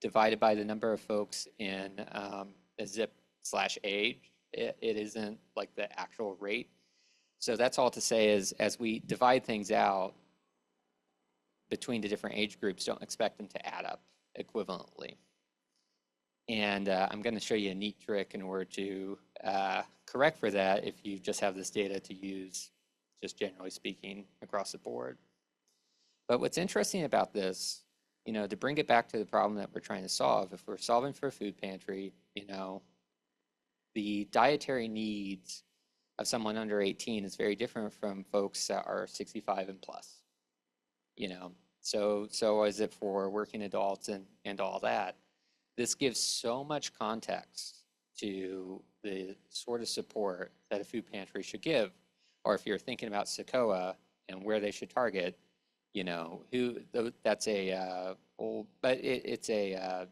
divided by the number of folks in a zip/age. It isn't like the actual rate. So that's all to say is as we divide things out between the different age groups, don't expect them to add up equivalently. And I'm going to show you a neat trick in order to correct for that if you just have this data to use, just generally speaking, across the board. But what's interesting about this, to bring it back to the problem that we're trying to solve, if we're solving for a food pantry, the dietary needs of someone under 18 is very different from folks that are 65 and plus. So is it for working adults and all that. This gives so much context to the sort of support that a food pantry should give Or if you're thinking about SEQOA and where they should target, you know, that's a it's a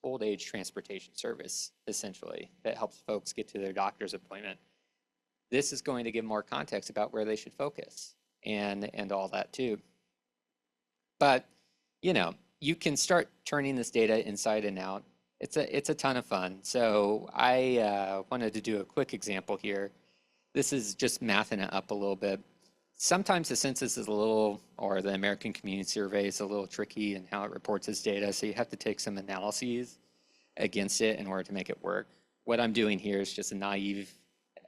old age transportation service, essentially, that helps folks get to their doctor's appointment. This is going to give more context about where they should focus and all that too. But, you know, you can start turning this data inside and out. It's a ton of fun. So I wanted to do a quick example here. This is just mathing it up a little bit. Sometimes the census is a little, or the American Community Survey is a little tricky in how it reports its data. So you have to take some analyses against it in order to make it work. What I'm doing here is just a naive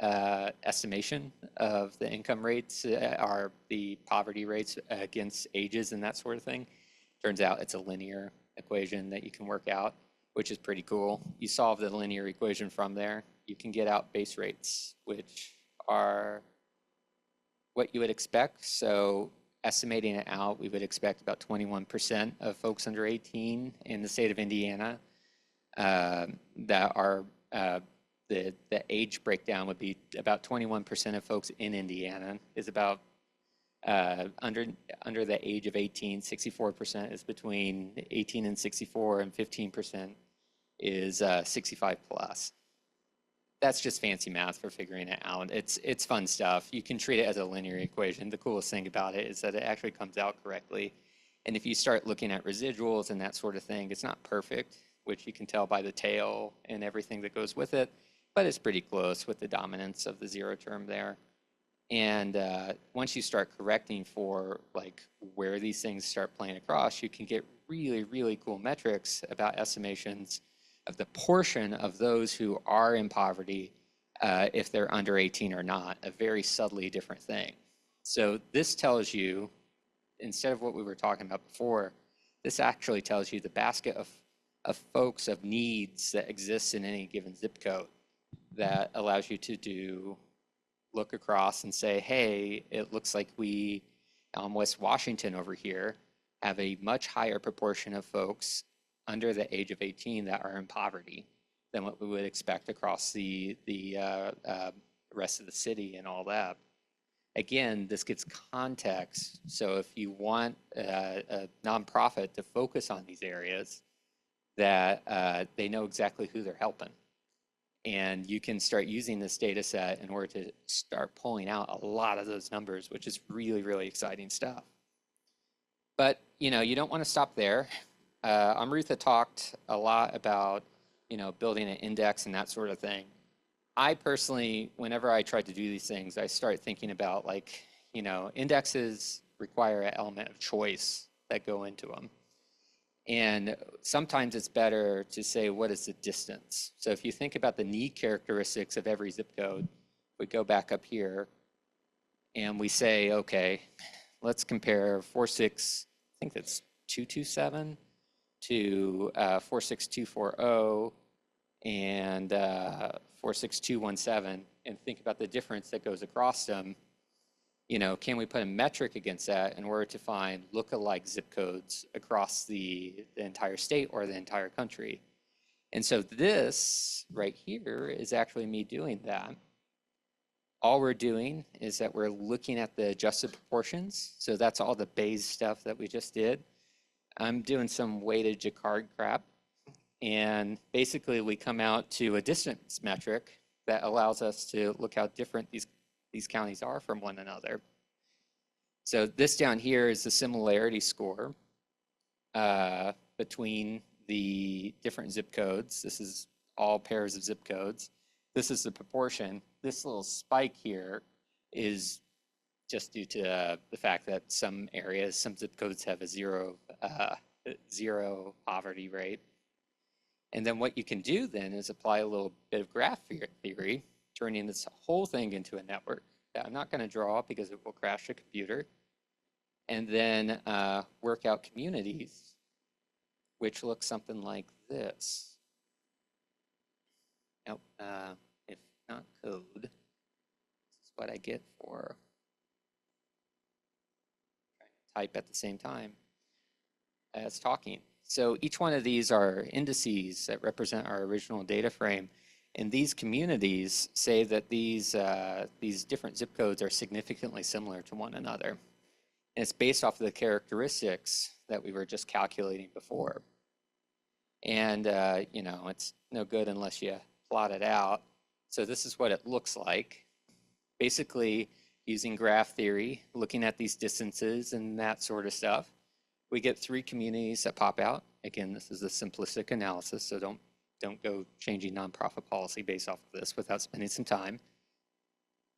estimation of the income rates, or the poverty rates against ages and that sort of thing. Turns out it's a linear equation that you can work out, which is pretty cool. You solve the linear equation from there, you can get out base rates, which are what you would expect. So estimating it out, we would expect about 21% of folks under 18 in the state of Indiana that are the age breakdown would be about 21% of folks in Indiana is about under the age of 18. 64% is between 18 and 64, and 15% is 65 plus. That's just fancy math for figuring it out. It's fun stuff. You can treat it as a linear equation. The coolest thing about it is that it actually comes out correctly. And if you start looking at residuals and that sort of thing, it's not perfect, which you can tell by the tail and everything that goes with it, but it's pretty close with the dominance of the zero term there. And once you start correcting for like where these things start playing across, you can get really, really cool metrics about estimations of the portion of those who are in poverty if they're under 18 or not, a very subtly different thing. So this tells you, instead of what we were talking about before, this actually tells you the basket of folks, of needs that exist in any given zip code, that allows you to look across and say, hey, it looks like we, on West Washington over here, have a much higher proportion of folks under the age of 18 that are in poverty than what we would expect across the rest of the city and all that. Again, this gives context. So if you want a nonprofit to focus on these areas, that they know exactly who they're helping. And you can start using this data set in order to start pulling out a lot of those numbers, which is really, really exciting stuff. But you know, you don't want to stop there. Amrutha talked a lot about, you know, building an index and that sort of thing. I personally, whenever I try to do these things, I start thinking about, like, you know, indexes require an element of choice that go into them. And sometimes it's better to say, what is the distance? So if you think about the need characteristics of every zip code, we go back up here and we say, okay, let's compare 46, I think that's 227 to 46240 and 46217, and think about the difference that goes across them. You know, can we put a metric against that in order to find look-alike zip codes across the entire state or the entire country? And so this right here is actually me doing that. All we're doing is that we're looking at the adjusted proportions. So that's all the Bayes stuff that we just did. I'm doing some weighted Jacquard crap. And basically we come out to a distance metric that allows us to look how different these counties are from one another. So this down here is the similarity score between the different zip codes. This is all pairs of zip codes. This is the proportion. This little spike here is just due to the fact that some areas, some zip codes have a zero poverty rate. And then what you can do then is apply a little bit of graph theory, turning this whole thing into a network that I'm not going to draw because it will crash the computer, and then work out communities, which look something like this. Now, if not code, this is what I get for trying to type at the same time as talking. So each one of these are indices that represent our original data frame. And these communities say that these different zip codes are significantly similar to one another. And it's based off of the characteristics that we were just calculating before. And, you know, it's no good unless you plot it out. So this is what it looks like. Basically, using graph theory, looking at these distances and that sort of stuff, we get 3 communities that pop out. Again, this is a simplistic analysis, so don't go changing nonprofit policy based off of this without spending some time.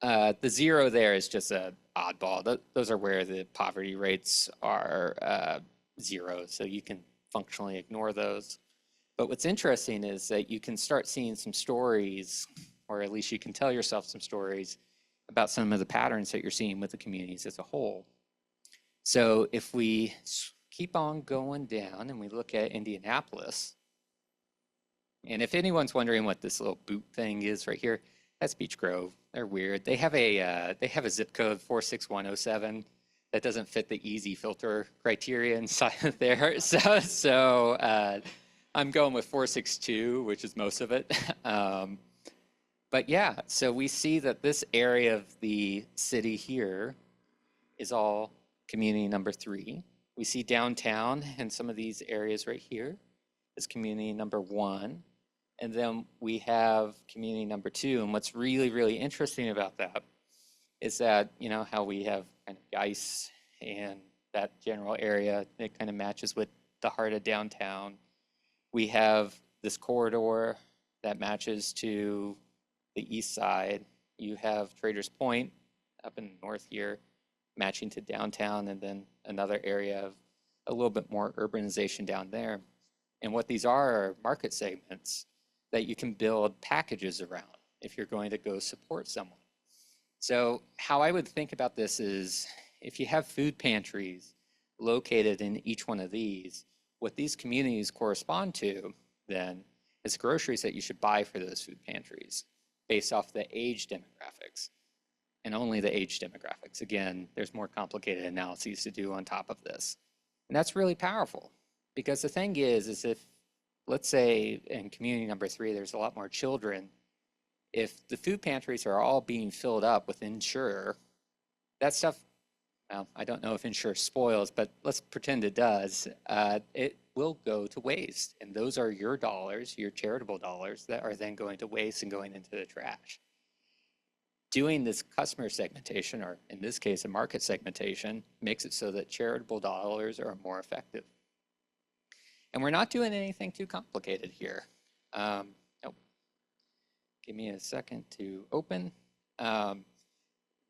The 0 there is just an oddball. Those are where the poverty rates are 0, so you can functionally ignore those. But what's interesting is that you can start seeing some stories, or at least you can tell yourself some stories about some of the patterns that you're seeing with the communities as a whole. So if we keep on going down and we look at Indianapolis, and if anyone's wondering what this little boot thing is right here, that's Beech Grove. They're weird. They have a zip code 46107 that doesn't fit the easy filter criteria inside of there. So I'm going with 462, which is most of it. But yeah, so we see that this area of the city here is all community number 3. We see downtown and some of these areas right here is community number 1. And then we have community number 2. And what's really, really interesting about that is that, you know, how we have kind of Geis and that general area, it kind of matches with the heart of downtown. We have this corridor that matches to the east side. You have Traders Point up in the north here, matching to downtown, and then another area of a little bit more urbanization down there. And what these are market segments that you can build packages around if you're going to go support someone. So how I would think about this is if you have food pantries located in each one of these, what these communities correspond to then is groceries that you should buy for those food pantries based off the age demographics, and only the age demographics. Again, there's more complicated analyses to do on top of this. And that's really powerful because the thing is if, let's say in community number 3, there's a lot more children. If the food pantries are all being filled up with Ensure, that stuff, well, I don't know if Ensure spoils, but let's pretend it does. It will go to waste. And those are your dollars, your charitable dollars, that are then going to waste and going into the trash. Doing this customer segmentation, or in this case, a market segmentation, makes it so that charitable dollars are more effective. And we're not doing anything too complicated here. Nope. Give me a second to open.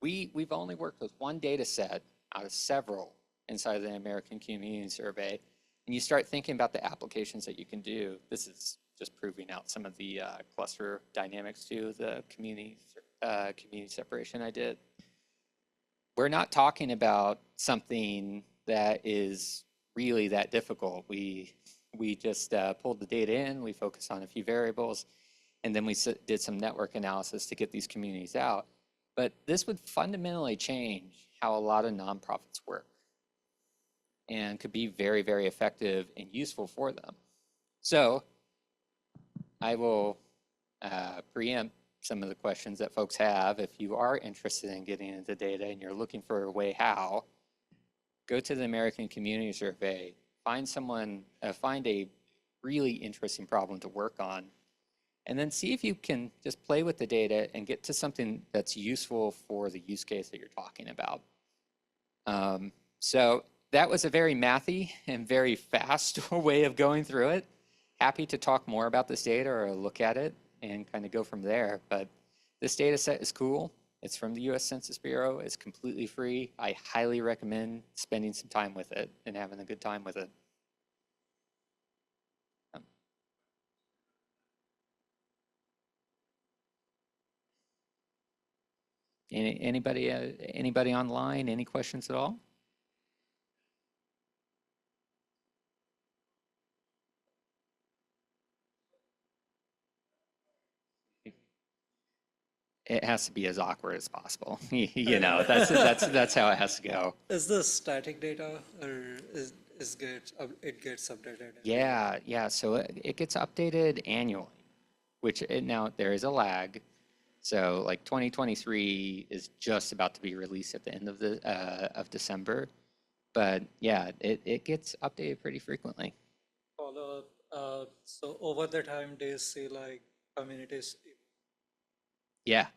We've only worked with one data set out of several inside of the American Community Survey. And you start thinking about the applications that you can do. This is just proving out some of the cluster dynamics too, the community separation I did. We're not talking about something that is really that difficult. We just pulled the data in, we focused on a few variables, and then we did some network analysis to get these communities out. But this would fundamentally change how a lot of nonprofits work and could be very, very effective and useful for them. So I will preempt some of the questions that folks have. If you are interested in getting into data and you're looking for a way how, go to the American Community Survey, find a really interesting problem to work on, and then see if you can just play with the data and get to something that's useful for the use case that you're talking about. So that was a very mathy and very fast way of going through it. Happy to talk more about this data or look at it and kind of go from there. But this data set is cool. It's from the US Census Bureau. It's completely free. I highly recommend spending some time with it and having a good time with it. Anybody online? Any questions at all? It has to be as awkward as possible. You know, that's how it has to go. Is this static data or it gets updated? Yeah. So it gets updated annually. now there is a lag. So like 2023 is just about to be released at the end of December. But yeah, it gets updated pretty frequently. follow up? So over the time, they see like communities. Yeah.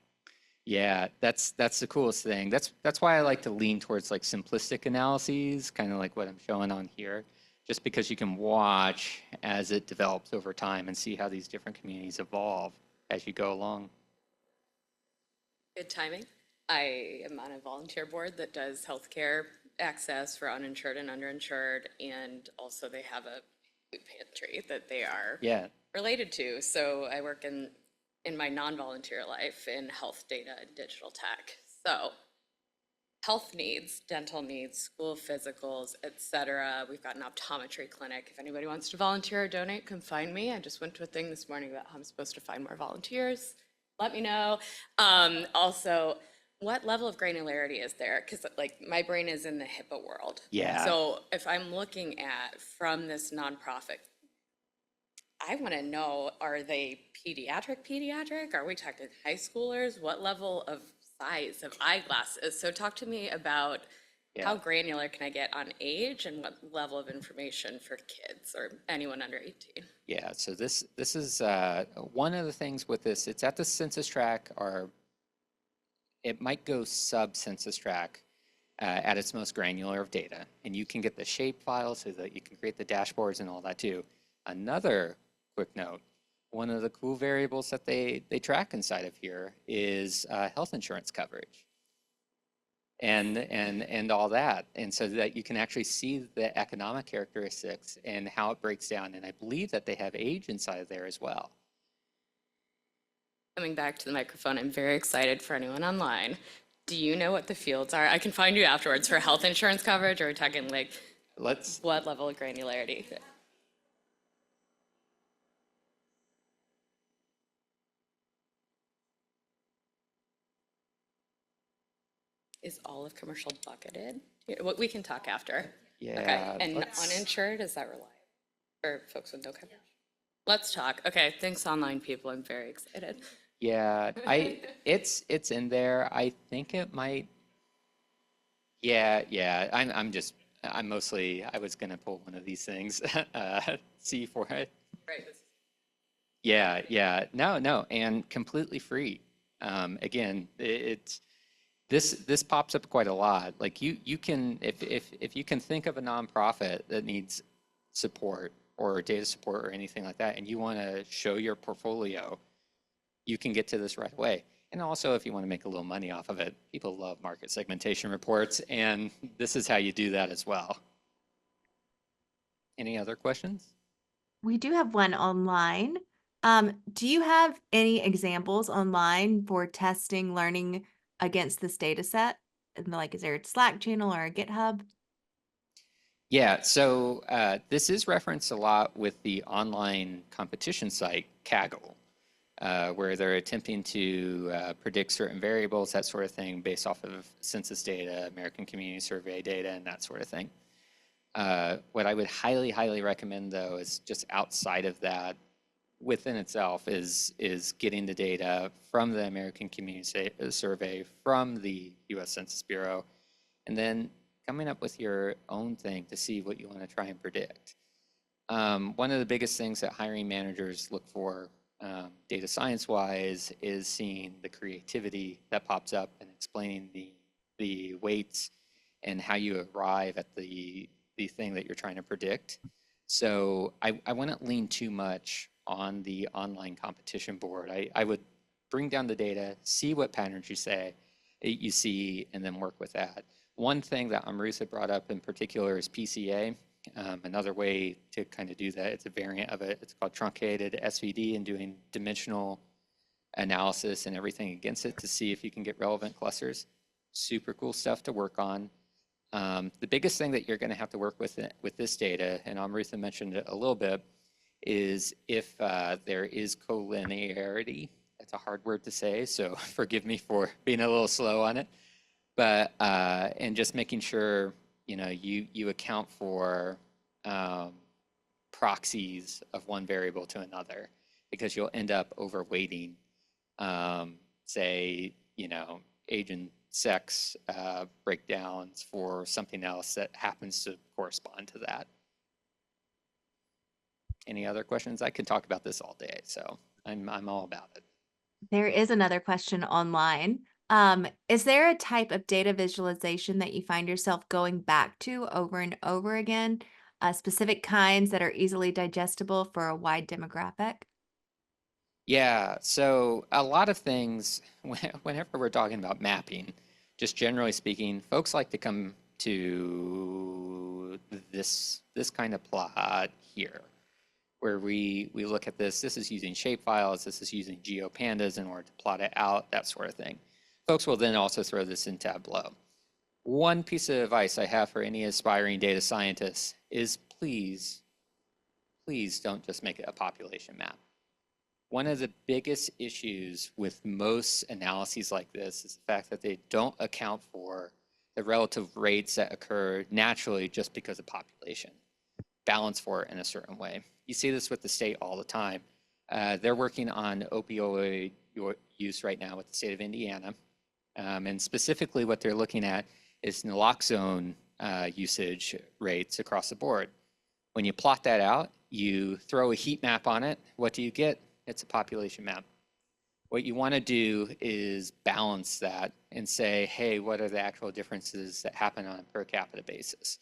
Yeah, that's the coolest thing. That's why I like to lean towards like simplistic analyses, kind of like what I'm showing on here, just because you can watch as it develops over time and see how these different communities evolve as you go along. Good timing. I am on a volunteer board that does healthcare access for uninsured and underinsured, and also they have a food pantry that they are Yeah, related to. So I work in my non-volunteer life in health data and digital tech. So health needs, dental needs, school physicals, et cetera. We've got an optometry clinic. If anybody wants to volunteer or donate, come find me. I just went to a thing this morning about how I'm supposed to find more volunteers. Let me know. Also, what level of granularity is there? Because like my brain is in the HIPAA world. Yeah. So if I'm looking at from this nonprofit, I want to know, are they pediatric? Are we talking high schoolers? What level of size of eyeglasses? So talk to me about how yeah. granular can I get on age and what level of information for kids or anyone under 18? Yeah, so this is one of the things with this. It's at the census tract, or it might go sub-census tract at its most granular of data, and you can get the shape file so that you can create the dashboards and all that too. Another quick note: one of the cool variables that they track inside of here is health insurance coverage. And all that, and so that you can actually see the economic characteristics and how it breaks down. And I believe that they have age inside of there as well. Coming back to the microphone, I'm very excited for anyone online. Do you know what the fields are? I can find you afterwards for health insurance coverage, or we're talking like what level of granularity? Is all of commercial bucketed? We can talk after. Yeah. Okay, and let's- uninsured, is that reliable? For folks with no coverage? Let's talk. Okay, thanks online people, I'm very excited. Yeah, it's in there. I think it might. Yeah. I'm mostly. I was gonna pull one of these things. See for it. Right. Yeah. No, and completely free. Again, it's this pops up quite a lot. Like you can, if you can think of a nonprofit that needs support or data support or anything like that, and you want to show your portfolio, you can get to this right away. And also, if you want to make a little money off of it, people love market segmentation reports, and this is how you do that as well. Any other questions? We do have one online. Do you have any examples online for testing learning against this data set? And like, is there a Slack channel or a GitHub? Yeah, so this is referenced a lot with the online competition site, Kaggle, where they're attempting to predict certain variables, that sort of thing, based off of census data, American Community Survey data, and that sort of thing. What I would highly recommend, though, is just outside of that, within itself, is getting the data from the American Community Survey, from the U.S. Census Bureau, and then coming up with your own thing to see what you want to try and predict. One of the biggest things that hiring managers look for, data science-wise, is seeing the creativity that pops up and explaining the weights and how you arrive at the thing that you're trying to predict. So I wouldn't lean too much on the online competition board. I would bring down the data, see what patterns you see, and then work with that. One thing that Amrutha brought up in particular is PCA. Another way to kind of do that, it's a variant of it. It's called truncated SVD, and doing dimensional analysis and everything against it to see if you can get relevant clusters. Super cool stuff to work on. The biggest thing that you're going to have to work with this data, and Amrutha mentioned it a little bit, is if there is collinearity. That's a hard word to say, so forgive me for being a little slow on it. But and just making sure you account for proxies of one variable to another. because you'll end up overweighting, say, age and sex breakdowns for something else that happens to correspond to that. Any other questions? I could talk about this all day, so I'm all about it. There is another question online. Is there a type of data visualization that you find yourself going back to over and over again? Specific kinds that are easily digestible for a wide demographic? Yeah, so a lot of things, whenever we're talking about mapping, just generally speaking, folks like to come to this kind of plot here, where we look at this. This is using shapefiles, this is using GeoPandas in order to plot it out, that sort of thing. Folks will then also throw this in Tableau. One piece of advice I have for any aspiring data scientists is please don't just make it a population map. One of the biggest issues with most analyses like this is the fact that they don't account for the relative rates that occur naturally just because of population, balance for it in a certain way. You see this with the state all the time. They're working on opioid use right now with the state of Indiana. And specifically what they're looking at is naloxone usage rates across the board. When you plot that out, you throw a heat map on it, what do you get? It's a population map. What you want to do is balance that and say, hey, what are the actual differences that happen on a per capita basis?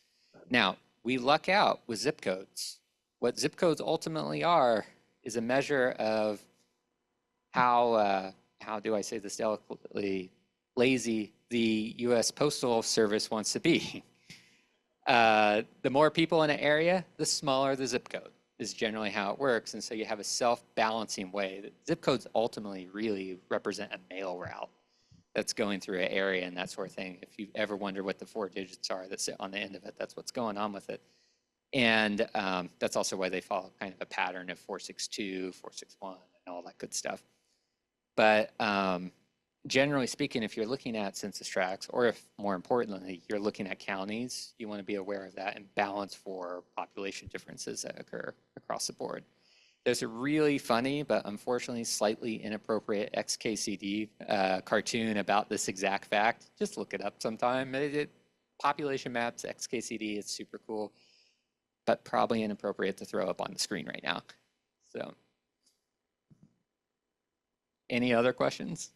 Now, we luck out with zip codes. What zip codes ultimately are is a measure of how do I say this delicately, lazy the US Postal Service wants to be. The more people in an area, the smaller the zip code is generally how it works. And so you have a self-balancing way. That zip codes ultimately really represent a mail route that's going through an area and that sort of thing. If you ever wonder what the 4 digits are that sit on the end of it, that's what's going on with it. And that's also why they follow kind of a pattern of 462, 461, and all that good stuff. But generally speaking, if you're looking at census tracts, or if more importantly, you're looking at counties, you want to be aware of that and balance for population differences that occur across the board. There's a really funny, but unfortunately slightly inappropriate XKCD cartoon about this exact fact. Just look it up sometime. Population maps, XKCD, it's super cool, but probably inappropriate to throw up on the screen right now. So, any other questions?